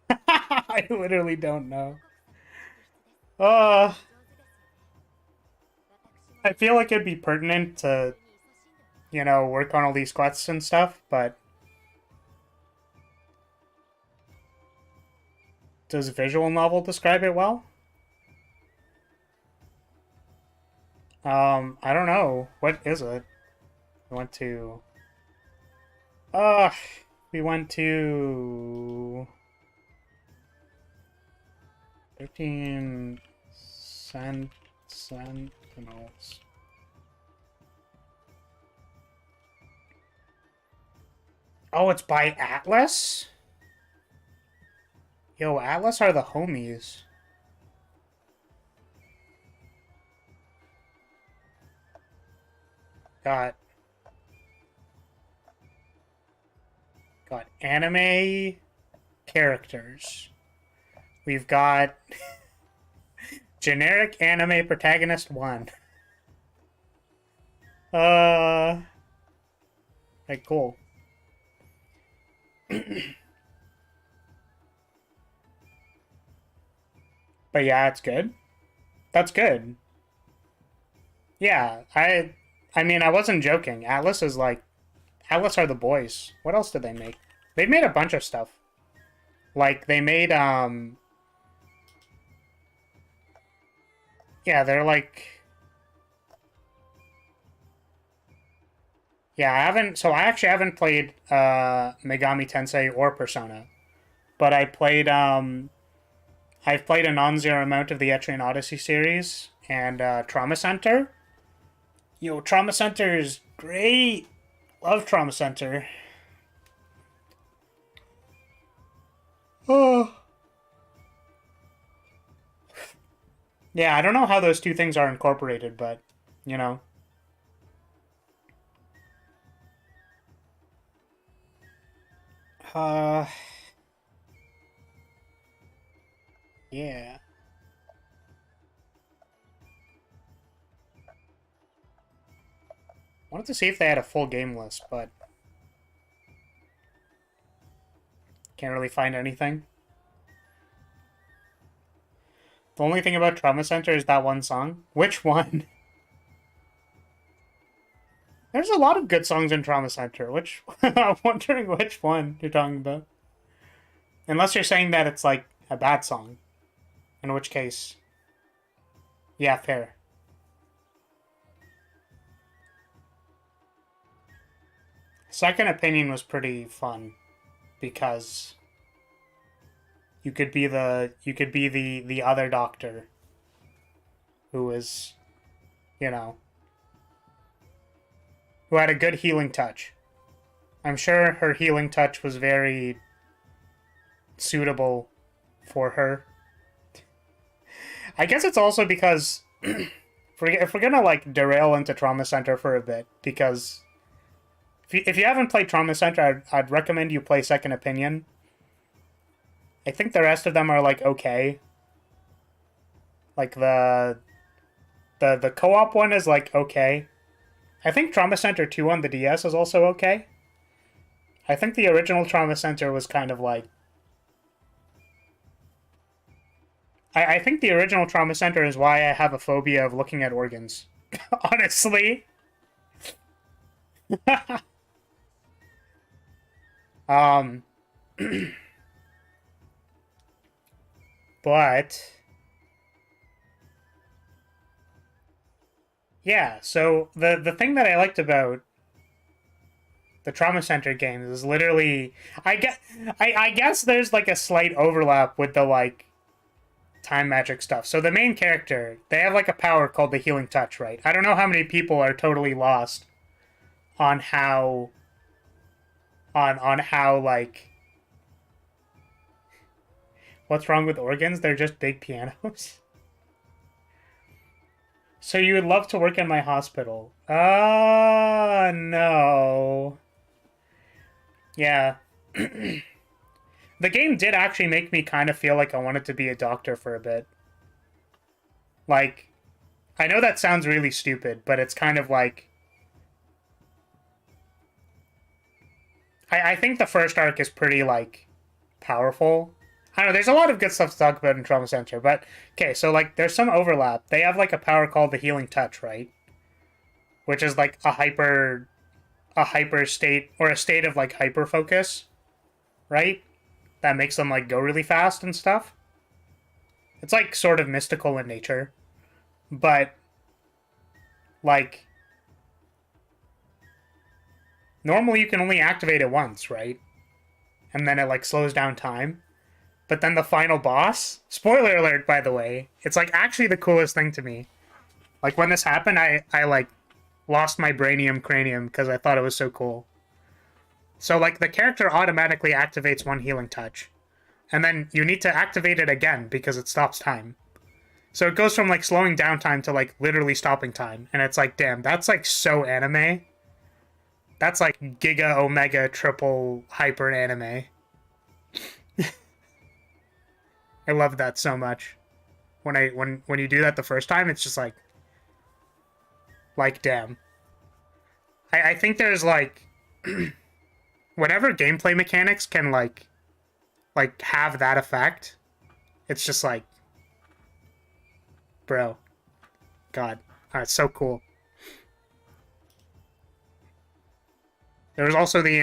S1: I literally don't know. I feel like it'd be pertinent to, you know, work on all these quests and stuff, but... Does visual novel describe it well? I don't know. What is it? We went to... we went to... 13 Sentinels. Oh, it's by Atlas? Yo, Atlas are the homies. Got anime characters. We've got Generic anime protagonist 1. Okay, cool. But yeah, it's good. That's good. Yeah, I mean, I wasn't joking. Atlas is like, Atlas are the boys. What else did they make? They've made a bunch of stuff. Like, they made, yeah, they're like, yeah, I actually haven't played, Megami Tensei or Persona. But I've played a non-zero amount of the Etrian Odyssey series and, Trauma Center. Yo, Trauma Center is great. Love Trauma Center. Oh. Yeah, I don't know how those two things are incorporated, but, you know. Uh, yeah. Wanted to see if they had a full game list, but can't really find anything. The only thing about Trauma Center is that one song. Which one? There's a lot of good songs in Trauma Center. Which I'm wondering which one you're talking about. Unless you're saying that it's like a bad song, in which case, yeah, fair. Second Opinion was pretty fun because you could be the other doctor who was, you know, who had a good healing touch. I'm sure her healing touch was very suitable for her. I guess it's also because if we're gonna like derail into Trauma Center for a bit, because if you haven't played Trauma Center, I'd recommend you play Second Opinion. I think the rest of them are like okay. Like the co-op one is like okay. I think Trauma Center 2 on the DS is also okay. I think the original Trauma Center was kind of like I think the original Trauma Center is why I have a phobia of looking at organs. Honestly. um but yeah, so the thing that I liked about the Trauma Center games is literally I guess there's like a slight overlap with the like time magic stuff. So the main character, they have like a power called the healing touch, right? I don't know how many people are totally lost on how like what's wrong with organs? They're just big pianos. So you would love to work in my hospital. No. Yeah. The game did actually make me kind of feel like I wanted to be a doctor for a bit. Like, I know that sounds really stupid, but it's kind of like I think the first arc is pretty like powerful. I don't know, there's a lot of good stuff to talk about in Trauma Center, but okay, so like there's some overlap. They have like a power called the healing touch, right? Which is like a hyper state or a state of like hyper focus, right? That makes them like go really fast and stuff. It's like sort of mystical in nature, but like normally you can only activate it once, right? And then it like slows down time. But then the final boss, spoiler alert by the way, it's like actually the coolest thing to me. Like when this happened, I like lost my brainium cranium because I thought it was so cool. So like the character automatically activates one healing touch. And then you need to activate it again because it stops time. So it goes from like slowing down time to like literally stopping time. And it's like, damn, that's like so anime. That's like giga omega triple hyper anime. I love that so much. when you do that the first time, it's just like damn. I think there's like whatever gameplay mechanics can like have that effect. It's just like, bro, God, it's so cool. There was also the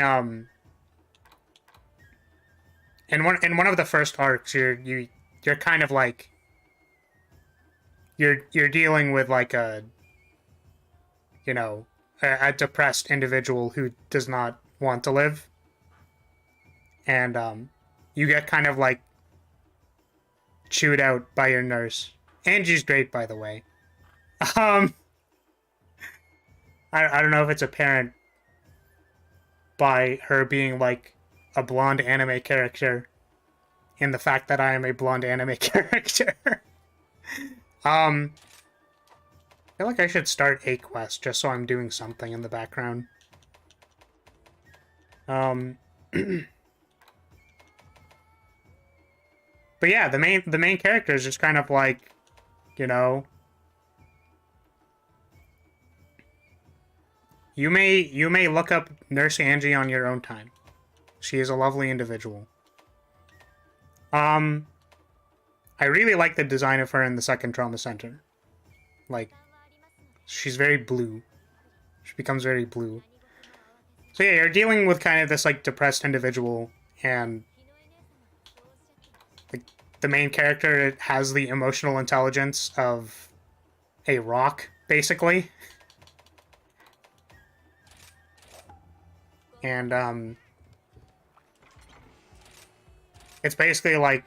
S1: in one of the first arcs, you're kind of like you're dealing with like a a depressed individual who does not want to live, and you get kind of like chewed out by your nurse. Angie's great, by the way. Um, I don't know if it's apparent by her being like a blonde anime character in the fact that I am a blonde anime character. I feel like I should start a quest just so I'm doing something in the background. But yeah, the main character is just kind of like, you know, you may look up Nurse Angie on your own time. She is a lovely individual. I really like the design of her in the second trauma center. Like, she's very blue. She becomes very blue. So yeah, you're dealing with kind of this like depressed individual, and like the main character has the emotional intelligence of a rock, basically. And it's basically like,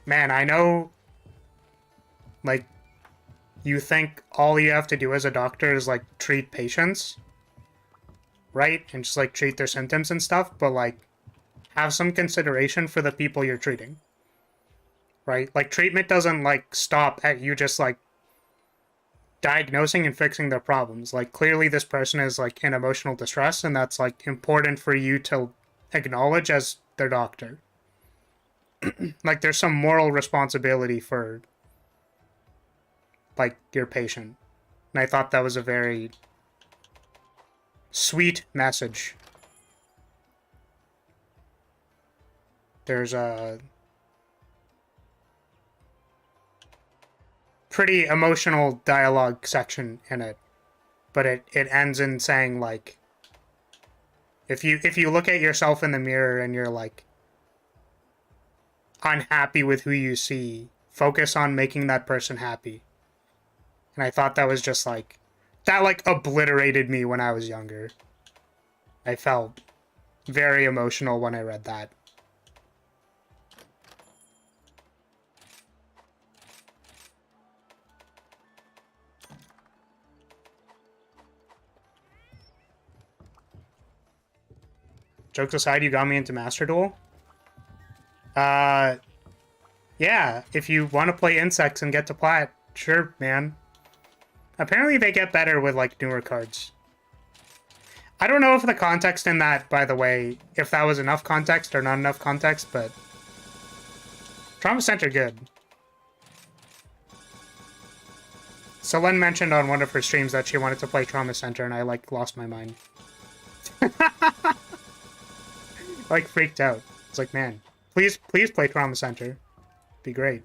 S1: man, I know, like, you think all you have to do as a doctor is like treat patients, right? And just like treat their symptoms and stuff, but like have some consideration for the people you're treating, right? Like treatment doesn't like stop at you just like diagnosing and fixing their problems. Like clearly this person is like in emotional distress, and that's like important for you to acknowledge as their doctor. Like there's some moral responsibility for like your patient. And I thought that was a very sweet message. There's a pretty emotional dialogue section in it, but it ends in saying like, if you look at yourself in the mirror and you're like unhappy with who you see, focus on making that person happy. And I thought that was just like, that like obliterated me when I was younger. I felt very emotional when I read that. Jokes aside, you got me into Master Duel. Yeah, if you want to play insects and get to plat, sure, man. Apparently they get better with, like, newer cards. I don't know if the context in that, by the way, if that was enough context or not enough context, but... Trauma Center, good. Selene mentioned on one of her streams that she wanted to play Trauma Center, and I, like, lost my mind. Like, freaked out. It's like, man, please play Trauma Center. Be great.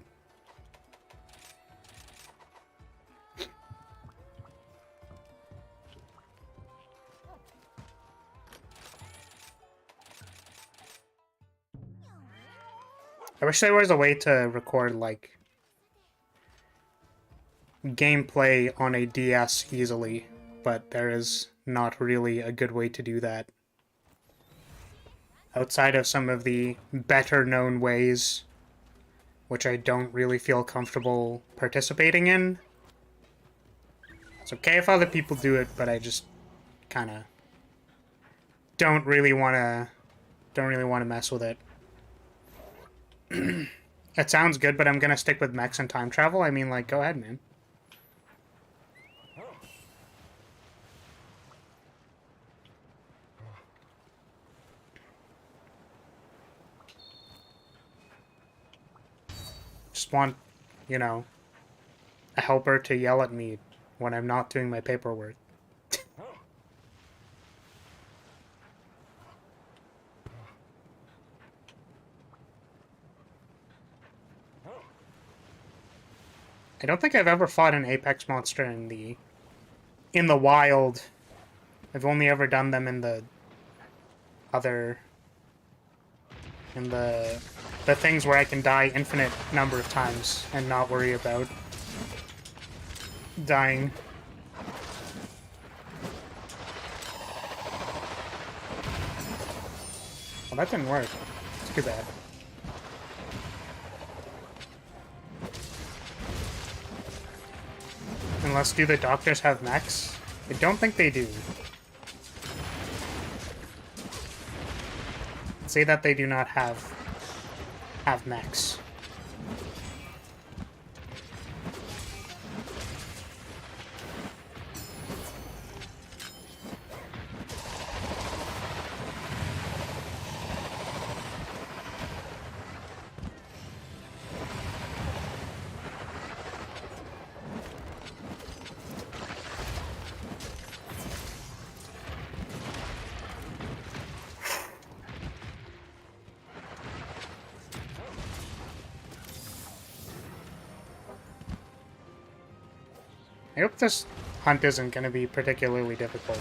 S1: I wish there was a way to record, like, gameplay on a DS easily, but there is not really a good way to do that. Outside of some of the better-known ways, which I don't really feel comfortable participating in. It's okay if other people do it, but I just kind of don't really want to mess with it. It sounds good, but I'm gonna stick with mechs and time travel. I mean, like, go ahead, man. just want, you know, a helper to yell at me when I'm not doing my paperwork. I don't think I've ever fought an apex monster in the wild. I've only ever done them in the other, in the things where I can die infinite number of times and not worry about dying. Well, that didn't work. It's too bad. Unless, do the doctors have mechs? I don't think they do. Say that they do not have mechs. I hope this hunt isn't going to be particularly difficult.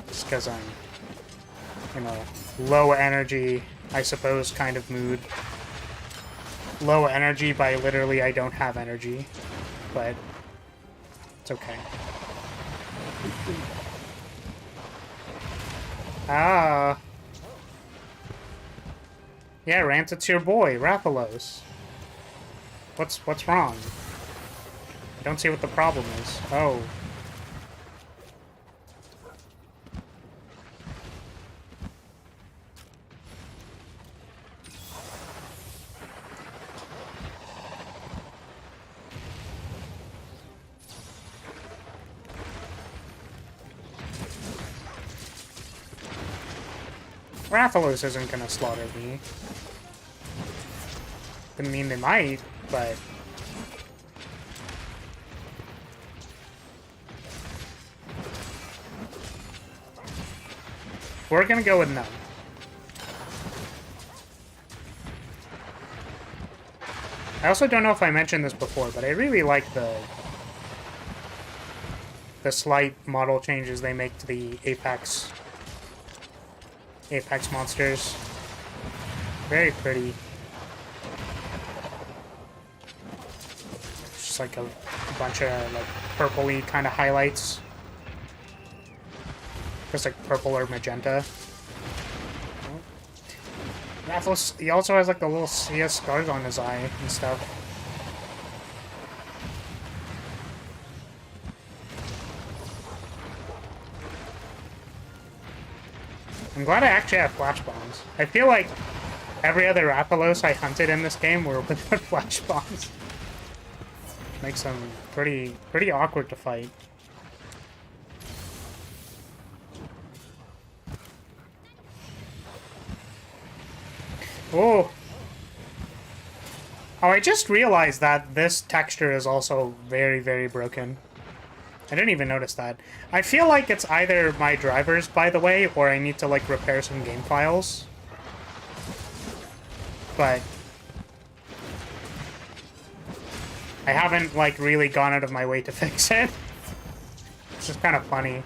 S1: Just because I'm, you know, low energy, I suppose, kind of mood. Low energy by literally I don't have energy, but it's okay. Ah. Yeah, Rant, it's your boy, Rathalos. What's wrong? I don't see what the problem is. Oh. Rathalos isn't gonna slaughter me. I mean, they might, but... we're gonna go with no. I also don't know if I mentioned this before, but I really like the slight model changes they make to the Apex monsters. Very pretty. Just like a bunch of like purpley kind of highlights. Just like purple or magenta. Rathalos, he also has like the little CS scars on his eye and stuff. I'm glad I actually have flash bombs. I feel like every other Rathalos I hunted in this game were without flash bombs. Makes them pretty awkward to fight. Oh! Oh, I just realized that this texture is also very broken. I didn't even notice that. I feel like it's either my drivers, by the way, or I need to, like, repair some game files. But I haven't, like, really gone out of my way to fix it. It's just kind of funny.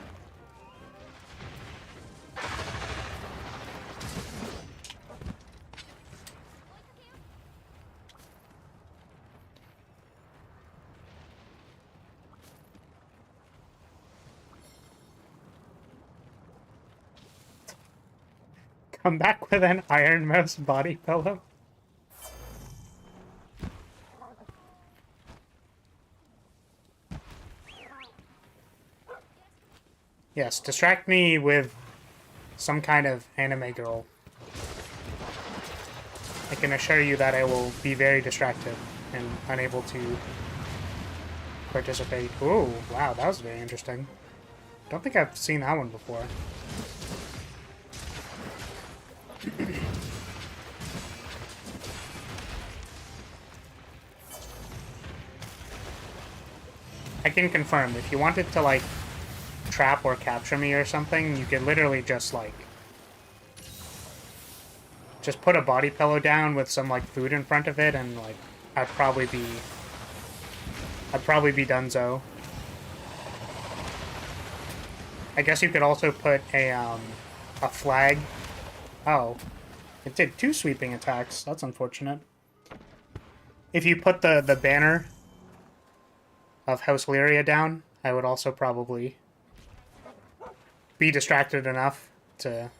S1: Come back with an Iron Mouse body pillow. Yes, distract me with some kind of anime girl. I can assure you that I will be very distracted and unable to participate. Ooh, wow, that was very interesting. Don't think I've seen that one before. I can confirm, if you wanted to, like, trap or capture me or something, you could literally just, like... just put a body pillow down with some, like, food in front of it, and, like, I'd probably be donezo. I guess you could also put a flag. Oh. It did 2 sweeping attacks. That's unfortunate. If you put the banner of House Lyria down, I would also probably be distracted enough to...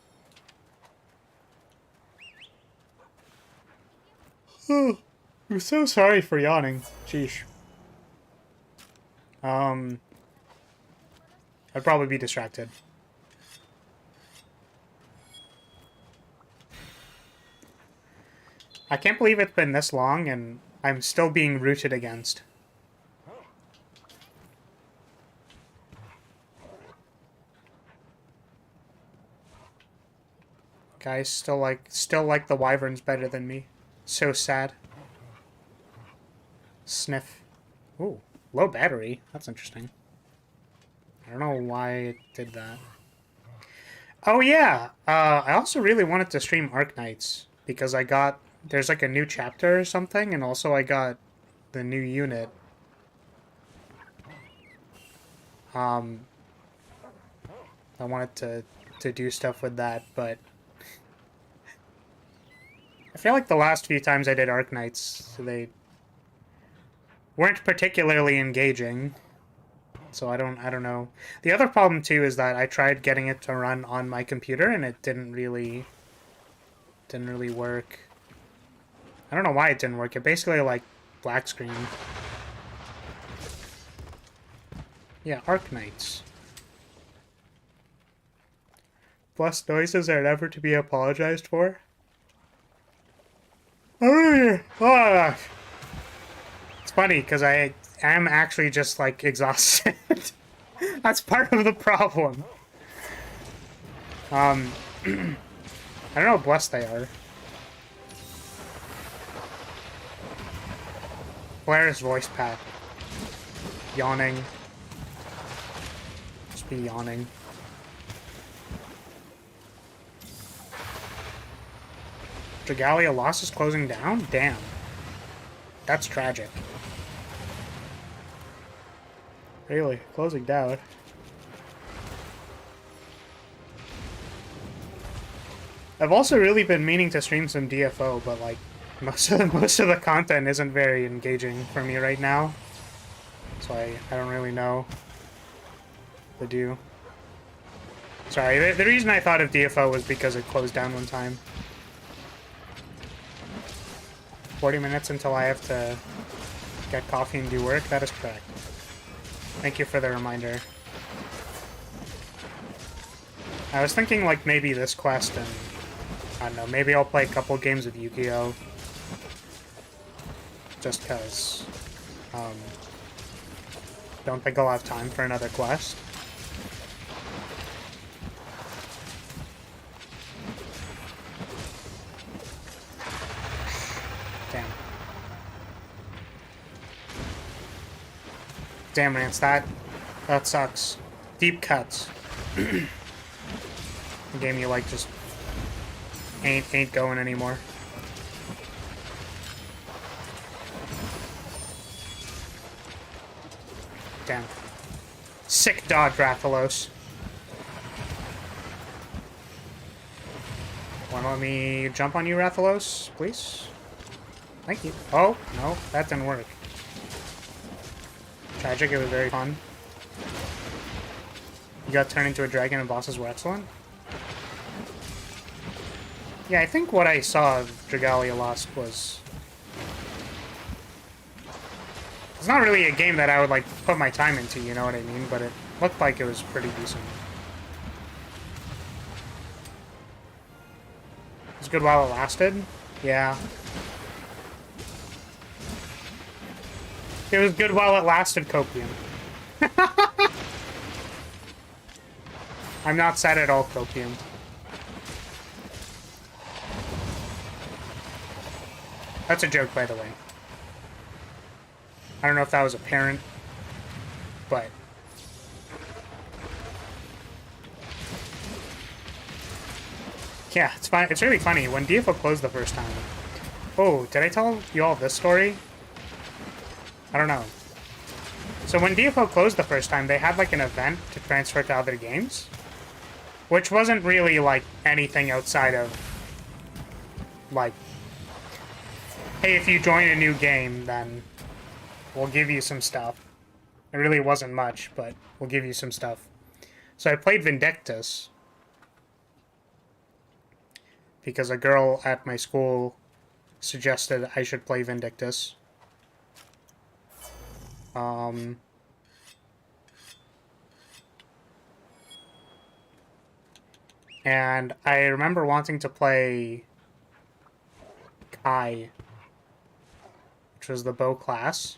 S1: Oh, I'm so sorry for yawning. Sheesh. I'd probably be distracted. I can't believe it's been this long and I'm still being rooted against. Guys still like the wyverns better than me. So sad. Sniff. Ooh, low battery. That's interesting. I don't know why it did that. Oh yeah, I also really wanted to stream Arknights because there's like a new chapter or something, and also I got the new unit. I wanted to do stuff with that, but I feel like the last few times I did Arknights, they weren't particularly engaging. So I don't know. The other problem too is that I tried getting it to run on my computer and it didn't really work. I don't know why it didn't work. It basically like black screen. Yeah, Arknights. Blessed noises are never to be apologized for. It's funny because I am actually just like exhausted. That's part of the problem. I don't know how blessed they are. Blair's voice pack. Yawning. Just be yawning. Dragalia Lost is closing down? Damn. That's tragic. Really? Closing down? I've also really been meaning to stream some DFO, but like most of the content isn't very engaging for me right now. So I don't really know what to do. Sorry, the reason I thought of DFO was because it closed down one time. 40 minutes until I have to get coffee and do work? That is correct. Thank you for the reminder. I was thinking like maybe this quest and I don't know, maybe I'll play a couple games of Yu-Gi-Oh! Just cause don't think I'll have time for another quest. Damn, Rance, that sucks. Deep cuts. The game you like just ain't going anymore. Damn. Sick dodge, Rathalos. Wanna let me jump on you, Rathalos, please? Thank you. Oh, no, that didn't work. Tragic, it was very fun. You got turned into a dragon and bosses were excellent. Yeah, I think what I saw of Dragalia Lost was... It's not really a game that I would, like, put my time into, you know what I mean? But it looked like it was pretty decent. It was good while it lasted? Yeah. It was good while it lasted, Copium. I'm not sad at all, Copium. That's a joke, by the way. I don't know if that was apparent. but yeah, it's fine. It's really funny when DFO closed the first time. Oh, did I tell you all this story? I don't know. So when DFO closed the first time, they had like an event to transfer to other games, which wasn't really like anything outside of like, hey, if you join a new game, then we'll give you some stuff. It really wasn't much, but we'll give you some stuff. So I played Vindictus because a girl at my school suggested I should play Vindictus. And I remember wanting to play Kai, which was the bow class,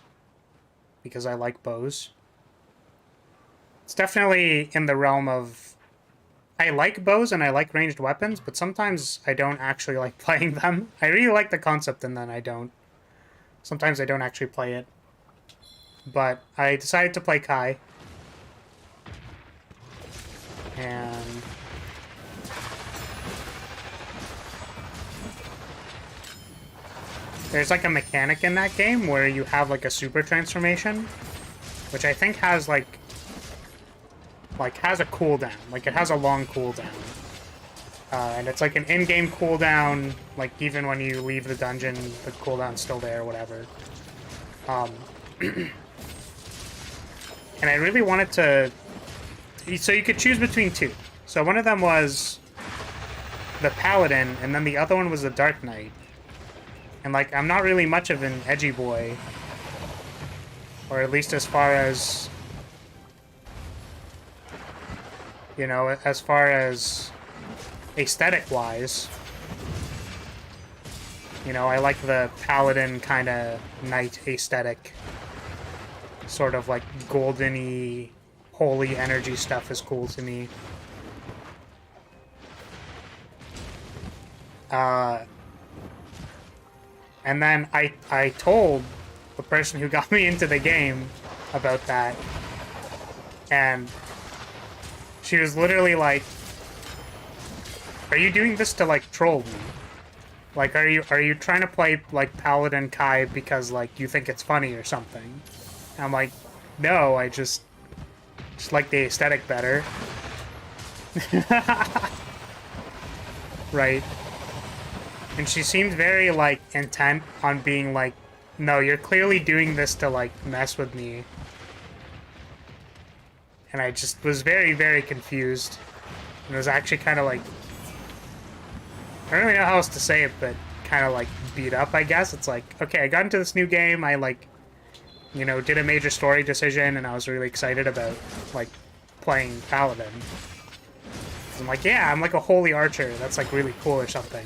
S1: because I like bows. It's definitely in the realm of... I like bows and I like ranged weapons, but sometimes I don't actually like playing them. I really like the concept and then I don't. Sometimes I don't actually play it. But I decided to play Kai. And... there's like a mechanic in that game where you have like a super transformation, which I think has like has a cooldown. Like it has a long cooldown. And it's like an in-game cooldown, like even when you leave the dungeon, the cooldown's still there or whatever. And I really wanted to... so you could choose between two. So one of them was the Paladin, and then the other one was the Dark Knight. And, like, I'm not really much of an edgy boy. Or at least as far as... you know, as far as aesthetic-wise. You know, I like the Paladin kind of knight aesthetic. Sort of, like, golden-y, holy energy stuff is cool to me. And then I told the person who got me into the game about that, and she was literally like, "Are you doing this to like troll me? Like, are you trying to play like Paladin Kai because like you think it's funny or something?" And I'm like, "No, I just like the aesthetic better." Right. And she seemed very, like, intent on being like, no, you're clearly doing this to, like, mess with me. And I just was very, very confused. And it was actually kind of, like... I don't really know how else to say it, but kind of, like, beat up, I guess. It's like, okay, I got into this new game, I, like, you know, did a major story decision, and I was really excited about, like, playing Paladin. I'm like, yeah, I'm, like, a holy archer. That's, like, really cool or something.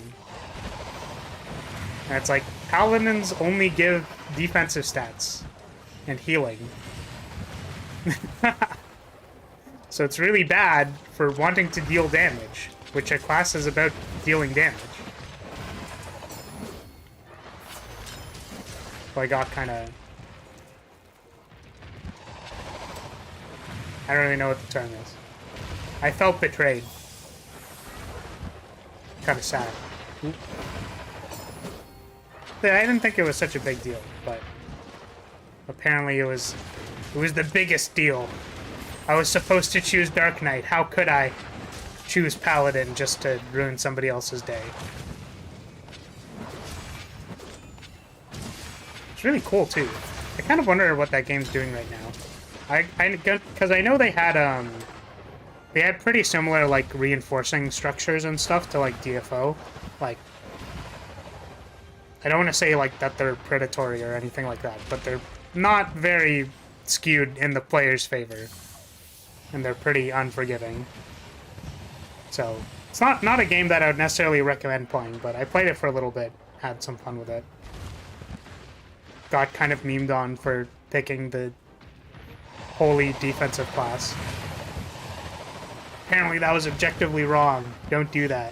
S1: And it's like, Paladins only give defensive stats and healing. So it's really bad for wanting to deal damage, which a class is about dealing damage. So I got kind of... I don't really know what the term is. I felt betrayed. Kind of sad. Oop. I didn't think it was such a big deal, but apparently it was the biggest deal. I was supposed to choose Dark Knight. How could I choose Paladin just to ruin somebody else's day? It's really cool too. I kind of wonder what that game's doing right now. Because I know they had pretty similar like reinforcing structures and stuff to like DFO, like. I don't want to say, like, that they're predatory or anything like that, but they're not very skewed in the player's favor. And they're pretty unforgiving. So, it's not a game that I would necessarily recommend playing, but I played it for a little bit, had some fun with it. Got kind of memed on for picking the holy defensive class. Apparently that was objectively wrong. Don't do that.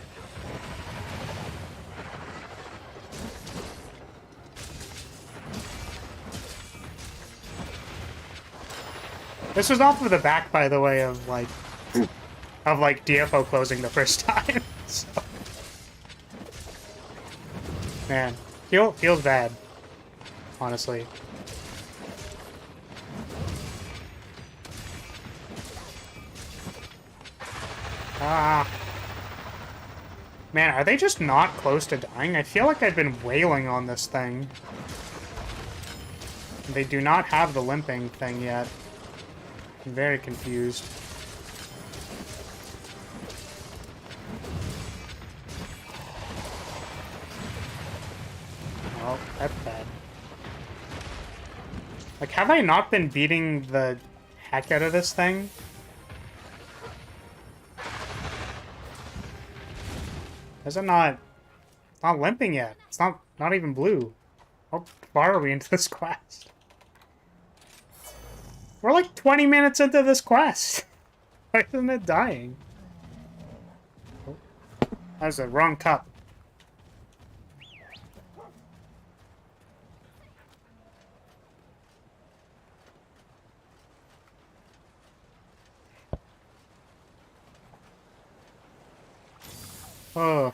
S1: This was off of the back, by the way, of like DFO closing the first time. So, man, feels bad, honestly. Ah. Man, are they just not close to dying? I feel like I've been wailing on this thing. They do not have the limping thing yet. I'm very confused. Oh, that's bad. Like, have I not been beating the heck out of this thing? Is it not limping yet? It's not even blue. How far are we into this quest? We're like 20 minutes into this quest. Why isn't it dying? Oh, that was the wrong cup. Oh.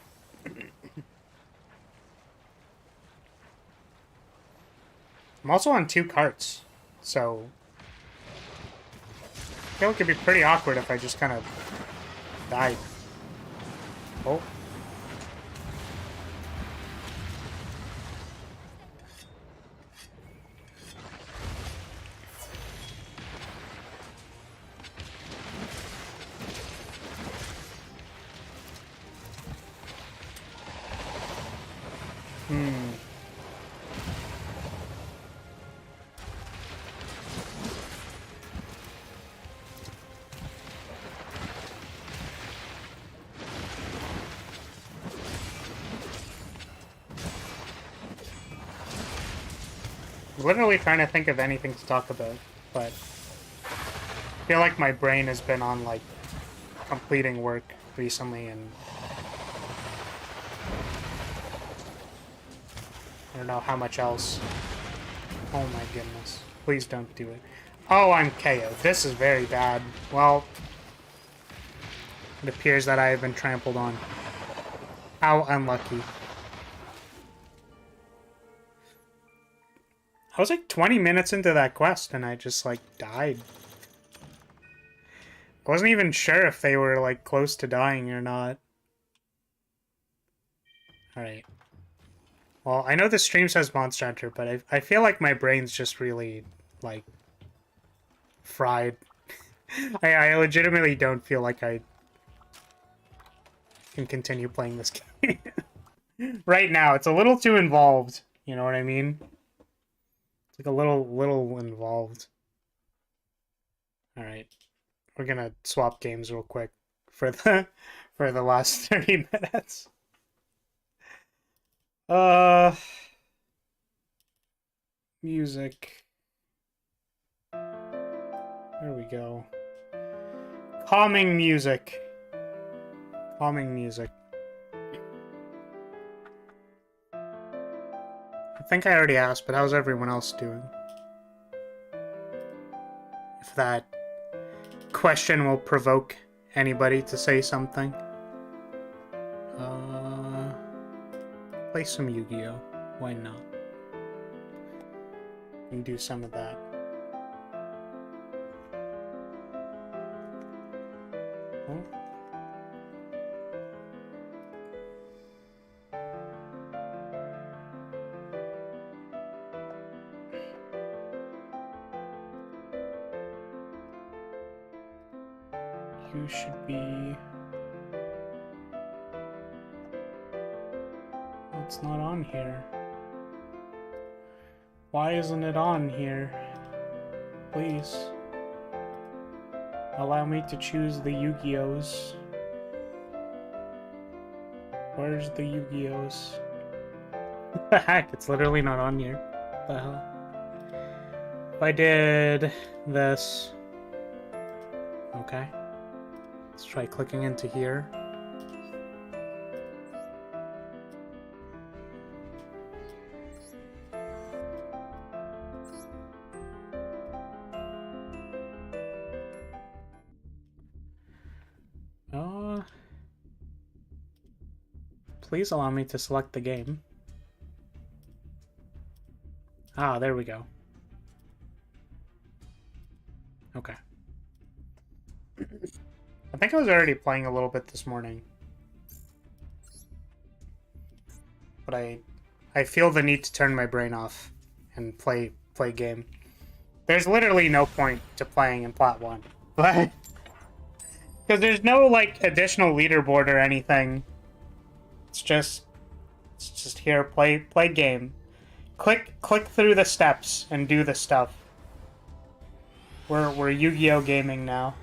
S1: I'm also on 2 carts, so I feel like it'd be pretty awkward if I just kind of died. Oh. Literally trying to think of anything to talk about, but I feel like my brain has been on, like, completing work recently, and I don't know how much else. Oh my goodness. Please don't do it. Oh, I'm KO'd. This is very bad. Well, it appears that I have been trampled on. How unlucky. I was like 20 minutes into that quest and I just like died. I wasn't even sure if they were like close to dying or not. Alright. Well, I know the stream says Monster Hunter, but I feel like my brain's just really, like, fried. I legitimately don't feel like I can continue playing this game. Right now, it's a little too involved. You know what I mean? It's like a little involved. Alright. We're gonna swap games real quick for the last 30 minutes. Music. There we go. Calming music. Calming music. I think I already asked, but how's everyone else doing? If that question will provoke anybody to say something. Play some Yu-Gi-Oh! Why not? And do some of that. Oh. You should be... Oh, it's not on here. Why isn't it on here? Please. Allow me to choose the Yu-Gi-Ohs. Where's the Yu-Gi-Ohs? What the heck? It's literally not on here. What the hell? If I did this... Okay. Let's try clicking into here. Please allow me to select the game. Ah, there we go. Okay. I think I was already playing a little bit this morning. But I feel the need to turn my brain off and play game. There's literally no point to playing in Plat 1. But because there's no like additional leaderboard or anything. It's just here, play game. Click through the steps and do the stuff. We're Yu-Gi-Oh gaming now.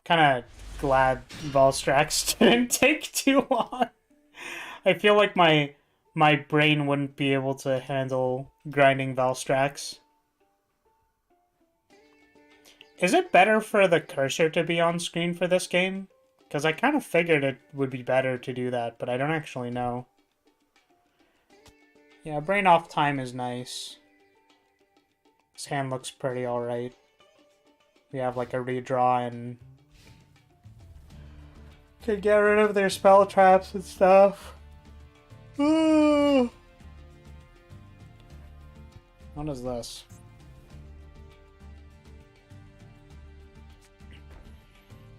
S1: Kinda glad Valstrax didn't take too long. I feel like my brain wouldn't be able to handle grinding Valstrax. Is it better for the cursor to be on screen for this game? Because I kind of figured it would be better to do that, but I don't actually know. Yeah, brain off time is nice. This hand looks pretty alright. We have like a redraw and can get rid of their spell traps and stuff. What is this?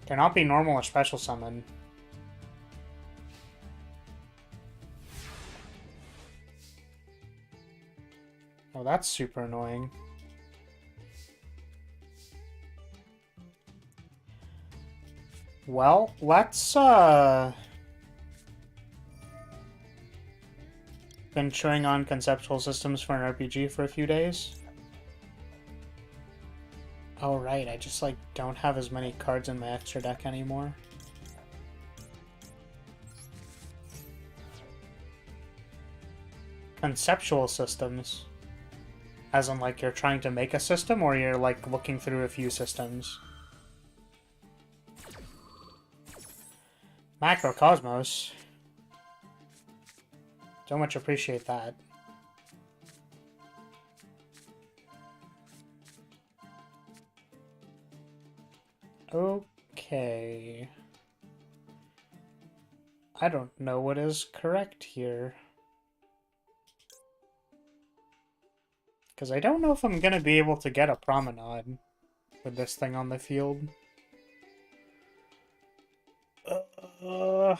S1: Cannot be normal or special summon. Oh, that's super annoying. Well, let's, been chewing on conceptual systems for an RPG for a few days. Oh, right, I just, like, don't have as many cards in my extra deck anymore. Conceptual systems. As in, like, you're trying to make a system, or you're, like, looking through a few systems? Macrocosmos. Don't much appreciate that. Okay. I don't know what is correct here. Because I don't know if I'm going to be able to get a promenade with this thing on the field. I'm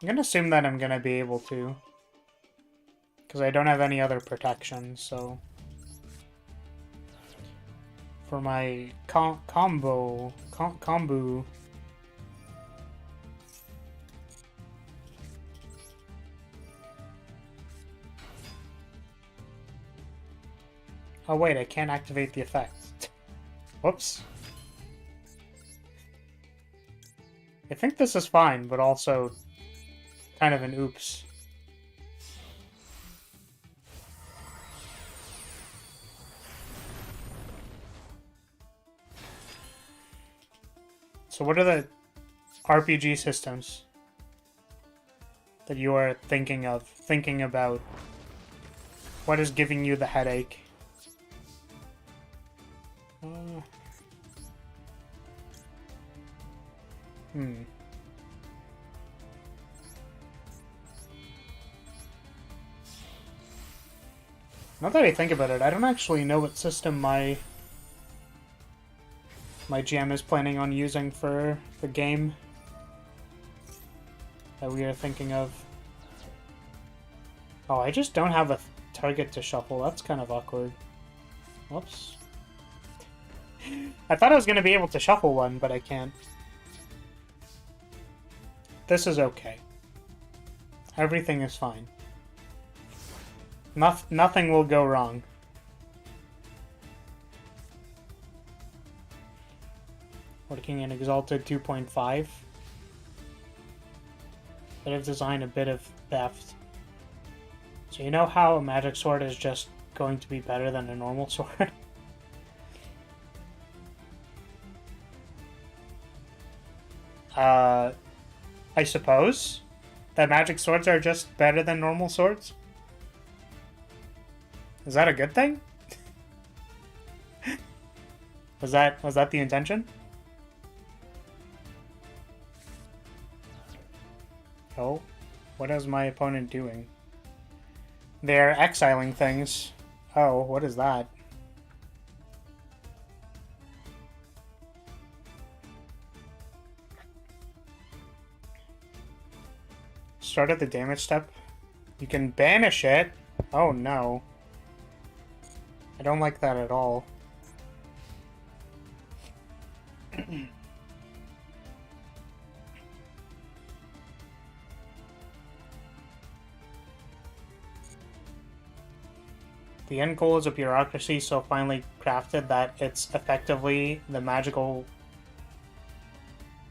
S1: going to assume that I'm going to be able to. Because I don't have any other protection, so... For my combo... Oh wait, I can't activate the effect. Whoops. I think this is fine, but also kind of an oops. So what are the RPG systems that you are thinking about? What is giving you the headache? Now that I think about it, I don't actually know what system my GM is planning on using for the game that we are thinking of. Oh, I just don't have a target to shuffle. That's kind of awkward. Whoops. I thought I was going to be able to shuffle one, but I can't. This is okay. Everything is fine. Nothing will go wrong. Working in Exalted 2.5. Bit of design, a bit of theft. So you know how a magic sword is just going to be better than a normal sword? I suppose that magic swords are just better than normal swords. Is that a good thing? Was that the intention? Oh, what is my opponent doing? They're exiling things. Oh, what is that? Start at the damage step. You can banish it. Oh no. I don't like that at all. The end goal is a bureaucracy so finely crafted that it's effectively the magical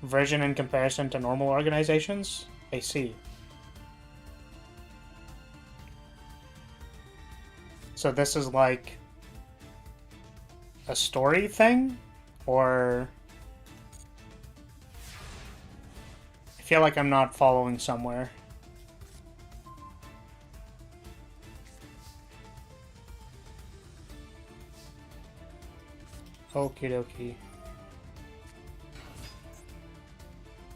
S1: version in comparison to normal organizations? I see. So this is like a story thing? Or... I feel like I'm not following somewhere. Okie dokie.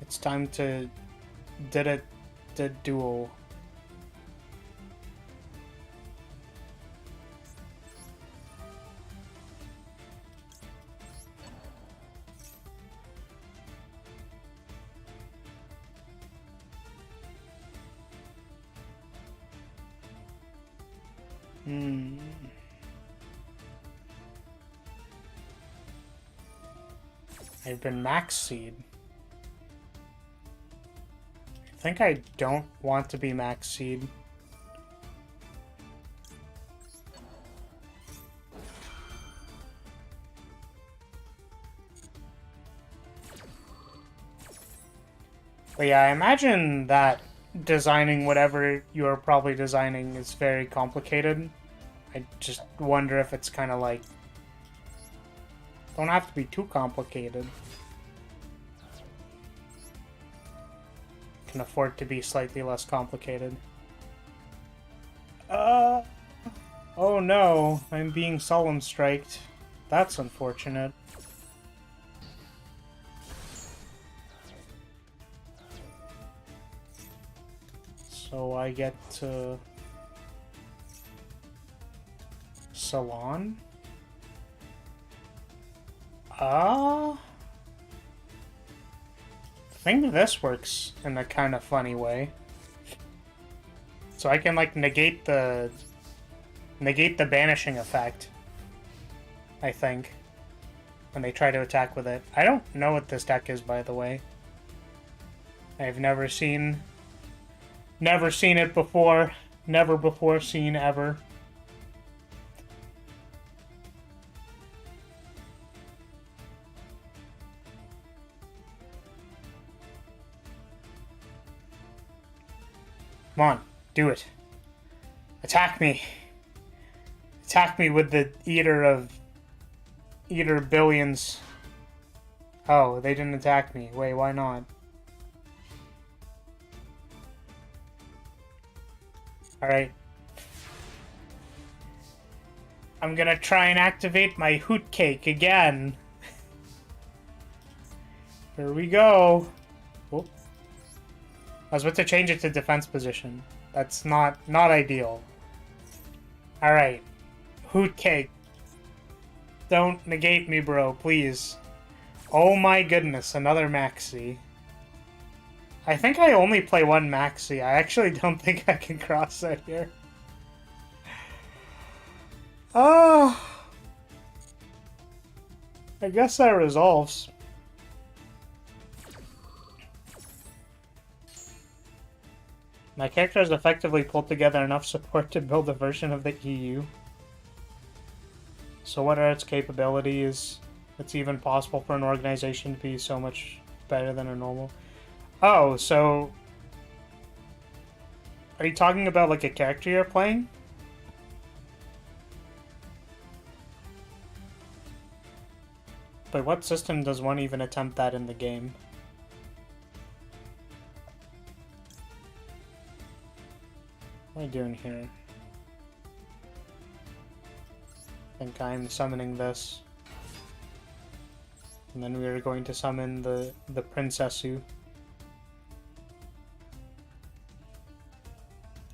S1: It's time to the duel. I've been max seed. I think I don't want to be max seed. But yeah, I imagine that designing whatever you're probably designing is very complicated. I just wonder if it's kind of like... Don't have to be too complicated. Can afford to be slightly less complicated. Oh no, I'm being solemn striked. That's unfortunate. So I get to... Salon? I think this works in a kind of funny way. So I can like negate the banishing effect, I think, when they try to attack with it. I don't know what this deck is, by the way. I've never seen it before. Never before seen ever. Come on, do it. Attack me. Attack me with the Eater Billions. Oh, they didn't attack me. Wait, why not? Alright. I'm gonna try and activate my Hoot Cake again. Here we go. Oh. I was about to change it to defense position. That's not ideal. Alright. Hoot Cake. Don't negate me, bro, please. Oh my goodness, another Maxi. I think I only play one Maxi. I actually don't think I can cross that here. Oh. I guess that resolves. My character has effectively pulled together enough support to build a version of the EU. So what are its capabilities? It's even possible for an organization to be so much better than a normal... Oh, so... Are you talking about like a character you're playing? But what system does one even attempt that in the game? What am I doing here? think I'm summoning this. And then we are going to summon the Princessu.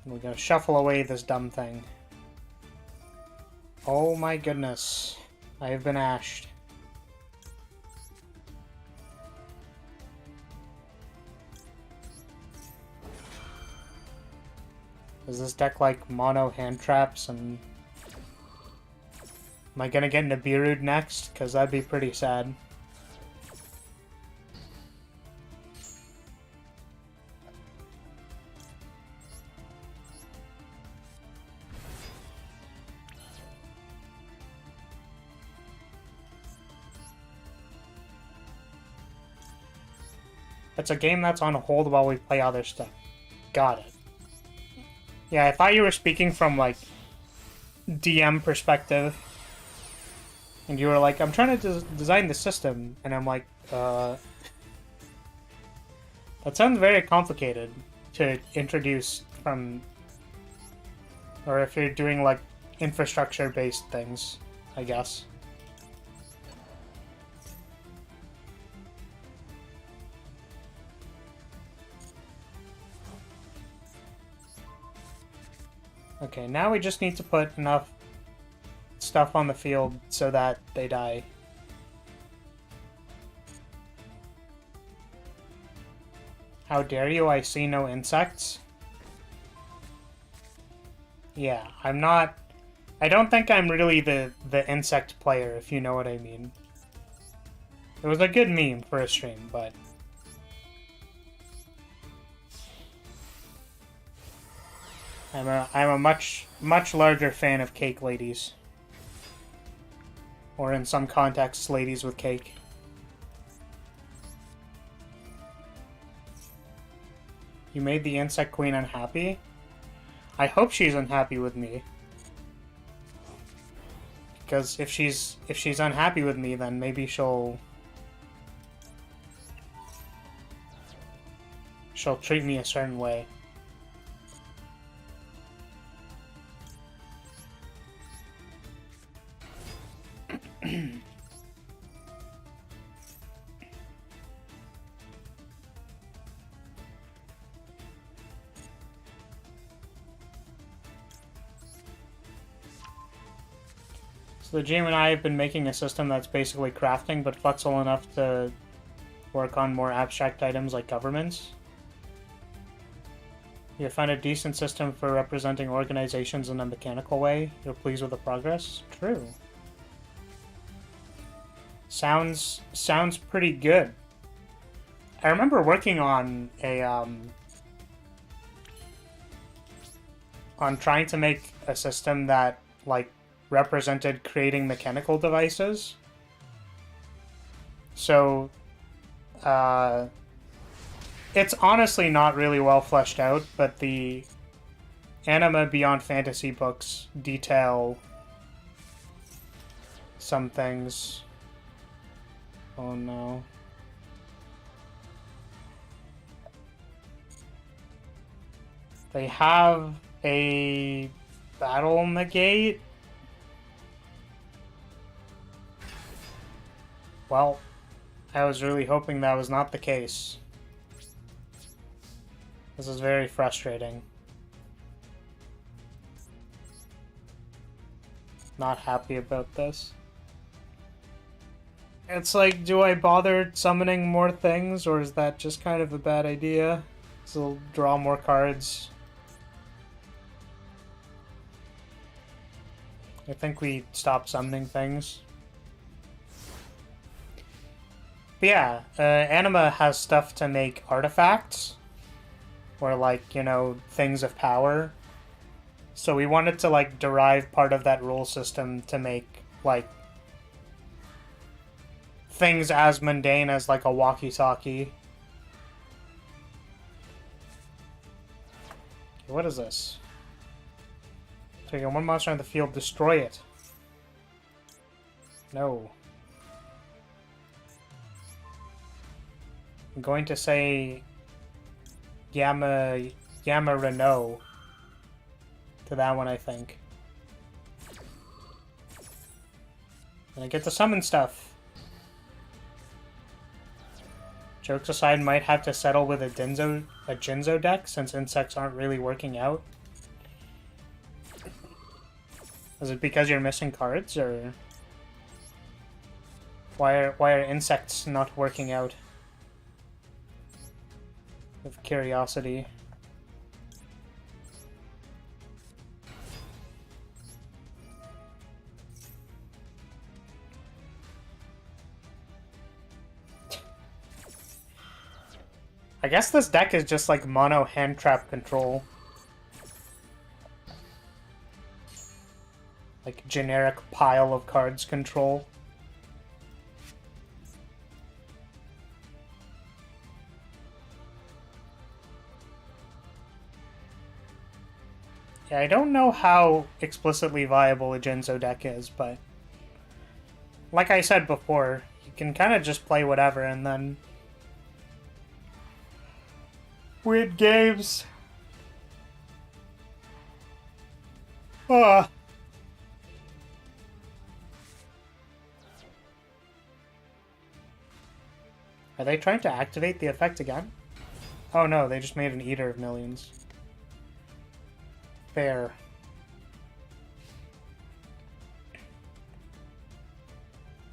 S1: And we're gonna shuffle away this dumb thing. Oh my goodness. I have been ashed. Is this deck like mono hand traps and... Am I gonna get Nibiru'd next? Because that'd be pretty sad. It's a game that's on hold while we play other stuff. Got it. Yeah, I thought you were speaking from, like, DM perspective. And you were like, I'm trying to design the system. And I'm like, That sounds very complicated to introduce from... Or if you're doing, like, infrastructure-based things, I guess. Okay, now we just need to put enough stuff on the field so that they die. How dare you, I see no insects? Yeah, I'm not... I don't think I'm really the insect player, if you know what I mean. It was a good meme for a stream, but... I'm a much larger fan of cake ladies. Or in some contexts, ladies with cake. You made the insect queen unhappy? I hope she's unhappy with me. Because if she's unhappy with me, then maybe she'll treat me a certain way. So the GM and I have been making a system that's basically crafting, but flexible enough to work on more abstract items like governments. You have found a decent system for representing organizations in a mechanical way. You're pleased with the progress? True. Sounds pretty good. I remember working on a on trying to make a system that like represented creating mechanical devices. So it's honestly not really well fleshed out, but the Anima Beyond Fantasy books detail some things. Oh no. They have a battle negate? Well, I was really hoping that was not the case. This is very frustrating. Not happy about this. It's like, do I bother summoning more things, or is that just kind of a bad idea? So draw more cards. I think we stop summoning things. But yeah, Anima has stuff to make artifacts, or like, you know, things of power. So we wanted to like derive part of that rule system to make like things as mundane as like a walkie-talkie. Okay, what is this? Take one monster on the field, destroy it. No. I'm going to say Yama Renault. To that one, I think. I get to summon stuff. Jokes aside, might have to settle with a Jinzo deck since insects aren't really working out. Is it because you're missing cards, or why are insects not working out? Of curiosity. I guess this deck is just like mono hand trap control. Like generic pile of cards control. Yeah, I don't know how explicitly viable a Jinzo deck is, but like I said before, you can kind of just play whatever and then win games. Are they trying to activate the effect again? Oh no, they just made an Eater of Millions. Fair.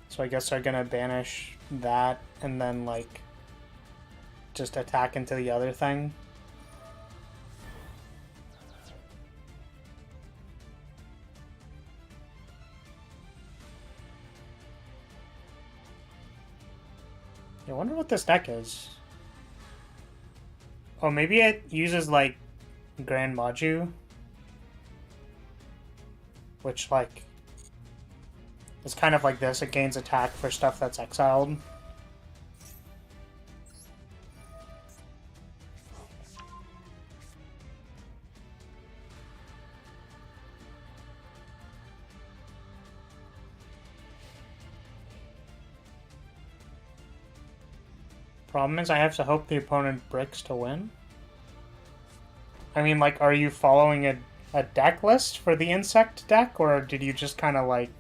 S1: So I guess they're gonna banish that and then, like, just attack into the other thing. I wonder what this deck is. Oh, maybe it uses, like, Grand Maju? Which, like, is kind of like this. It gains attack for stuff that's exiled. Problem is I have to hope the opponent bricks to win. I mean, like, are you following a deck list for the insect deck, or did you just kind of, like,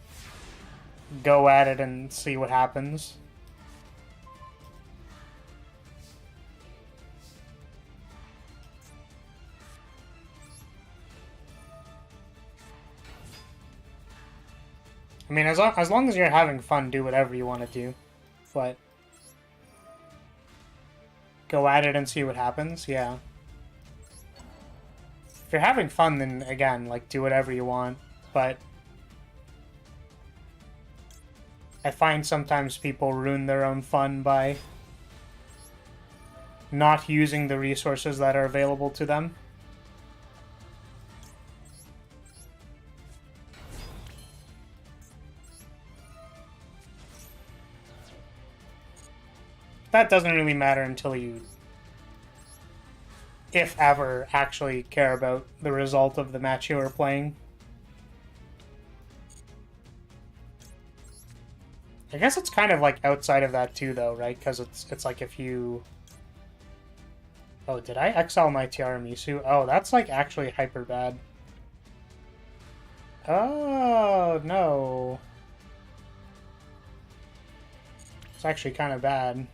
S1: go at it and see what happens? I mean, as long as you're having fun, do whatever you want to do. But go at it and see what happens, yeah. If you're having fun, then, again, like, do whatever you want. But I find sometimes people ruin their own fun by not using the resources that are available to them. That doesn't really matter until you, if ever, actually care about the result of the match you are playing. I guess it's kind of like outside of that too, though, right? Because it's like if you... Oh, did I exile my Tiramisu? Oh, that's like actually hyper bad. Oh, no. It's actually kind of bad.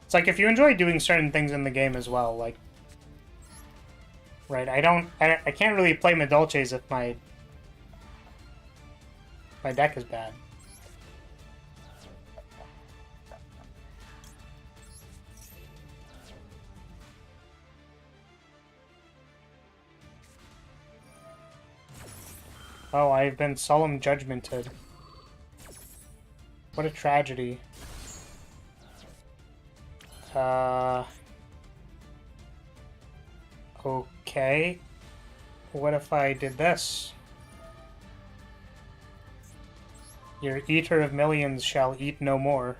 S1: It's like if you enjoy doing certain things in the game as well, like... Right, I can't really play Madolches if my deck is bad. Oh, I've been solemn judgmented. What a tragedy. Okay. What if I did this? Your Eater of Millions shall eat no more.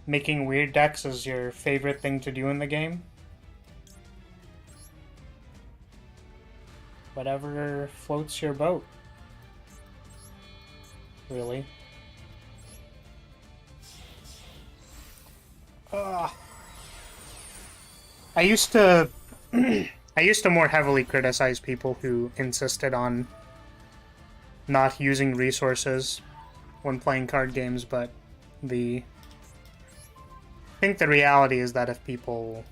S1: making weird decks is your favorite thing to do in the game. Whatever floats your boat. Really. I used to I used to more heavily criticize people who insisted on not using resources when playing card games, but I think the reality is that if people,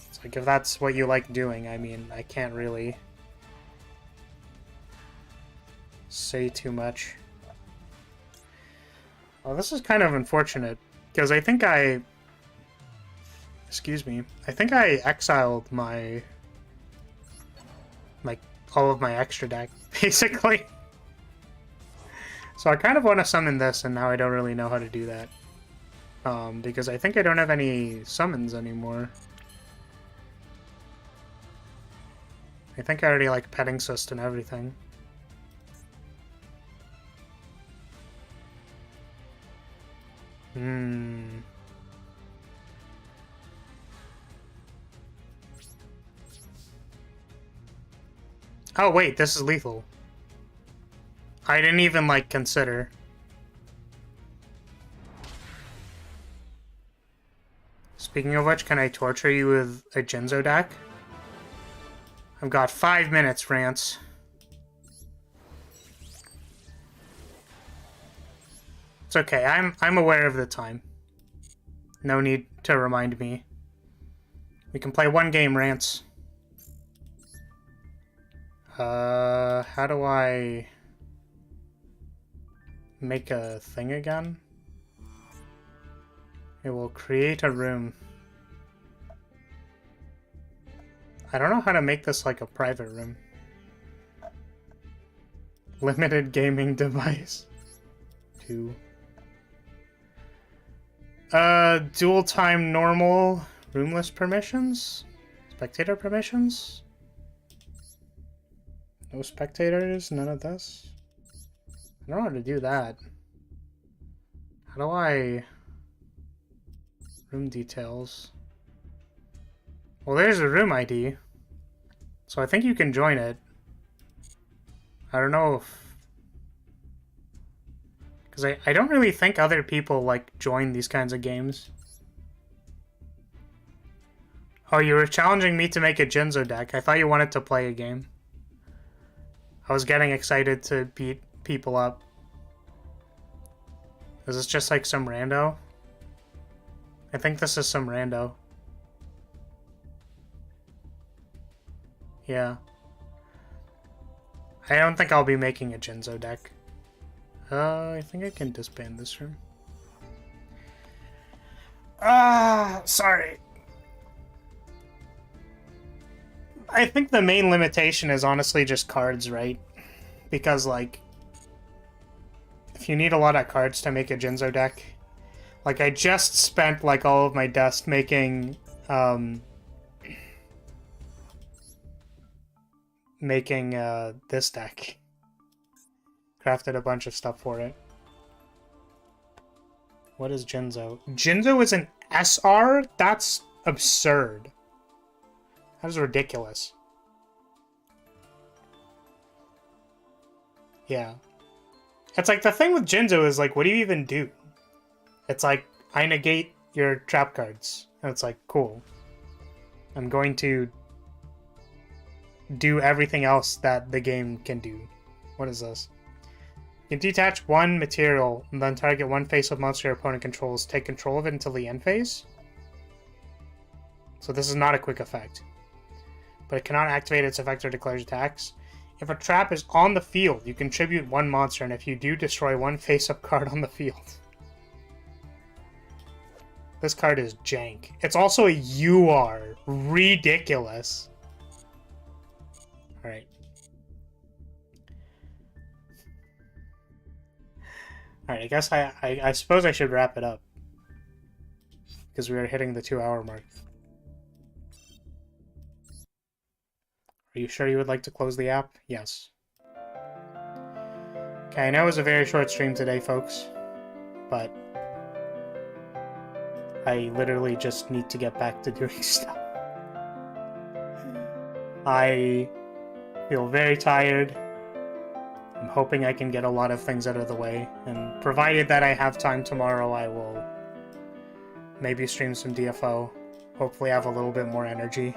S1: it's like if that's what you like doing, I mean, I can't really say too much. Well, this is kind of unfortunate because I think excuse me, I think I exiled my all of my extra deck basically. So I kind of want to summon this, and now I don't really know how to do that. Because I think I don't have any summons anymore. I think I already like Petting Cyst and everything. Oh wait, this is lethal. I didn't even, like, consider. Speaking of which, can I torture you with a Jinzo deck? I've got 5 minutes, Rance. It's okay, I'm aware of the time. No need to remind me. We can play one game, Rance. How do I make a thing again? It will create a room. I don't know how to make this like a private room. Limited gaming device. 2. Dual time normal. Roomless permissions? Spectator permissions? No spectators? None of this? I don't know how to do that. How do I... Room details. Well, there's a room ID. So I think you can join it. I don't know if... Because I don't really think other people, like, join these kinds of games. Oh, you were challenging me to make a Jinzo deck. I thought you wanted to play a game. I was getting excited to beat people up. Is this just like some rando? I think this is some rando. Yeah. I don't think I'll be making a Jinzo deck. I think I can disband this room. Sorry. I think the main limitation is honestly just cards, right? Because, like, if you need a lot of cards to make a Jinzo deck, like, I just spent, like, all of my dust making, this deck. Crafted a bunch of stuff for it. What is Jinzo? Jinzo is an SR? That's absurd. That is ridiculous. Yeah. It's like, the thing with Jinzo is, like, what do you even do? It's like, I negate your trap cards. And it's like, cool. I'm going to do everything else that the game can do. What is this? You can detach one material and then target one face-up monster your opponent controls. Take control of it until the end phase. So this is not a quick effect. But it cannot activate its effect or declares attacks. If a trap is on the field, you contribute one monster, and if you do, destroy one face-up card on the field. This card is jank. It's also a UR. Ridiculous. Alright. Alright, I guess I suppose I should wrap it up. Because we are hitting the 2-hour mark. Are you sure you would like to close the app? Yes. Okay, I know it was a very short stream today, folks. But I literally just need to get back to doing stuff. I feel very tired. I'm hoping I can get a lot of things out of the way, and provided that I have time tomorrow, I will maybe stream some DFO. Hopefully have a little bit more energy.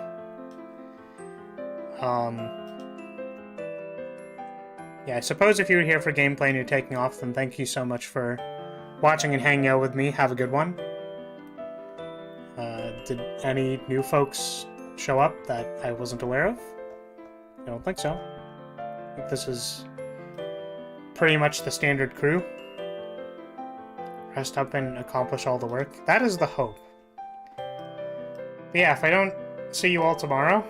S1: Yeah, I suppose if you're here for gameplay and you're taking off, then thank you so much for watching and hanging out with me. Have a good one. Did any new folks show up that I wasn't aware of? I don't think so. I think this is pretty much the standard crew. Rest up and accomplish all the work. That is the hope. But yeah, if I don't see you all tomorrow,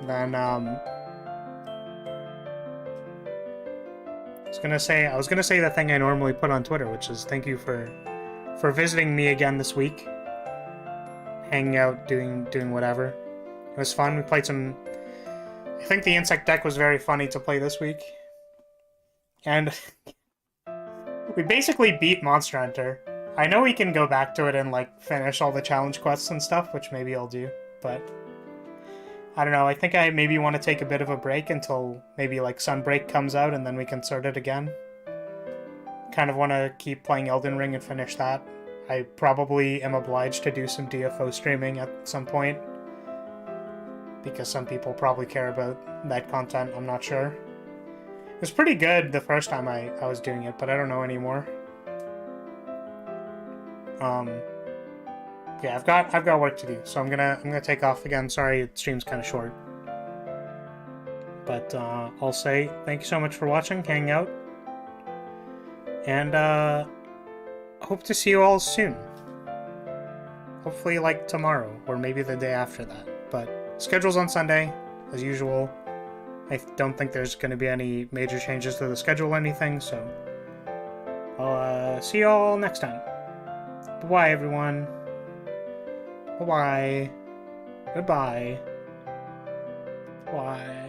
S1: then I was gonna say the thing I normally put on Twitter, which is thank you for visiting me again this week. Hanging out, doing whatever. It was fun. We played some. I think the insect deck was very funny to play this week. And we basically beat Monster Hunter. I know we can go back to it and like finish all the challenge quests and stuff, which maybe I'll do, but I don't know. I think I maybe want to take a bit of a break until maybe like Sunbreak comes out and then we can start it again. Kind of want to keep playing Elden Ring and finish that. I probably am obliged to do some DFO streaming at some point because some people probably care about that content. I'm not sure. It was pretty good the first time I was doing it, but I don't know anymore. Yeah, I've got work to do, so I'm gonna take off again. Sorry, the stream's kind of short, but I'll say thank you so much for watching, hanging out, and hope to see you all soon. Hopefully, like tomorrow or maybe the day after that. But schedule's on Sunday, as usual. I don't think there's going to be any major changes to the schedule or anything, so I'll see you all next time. Bye-bye, everyone. Bye-bye. Goodbye. Bye.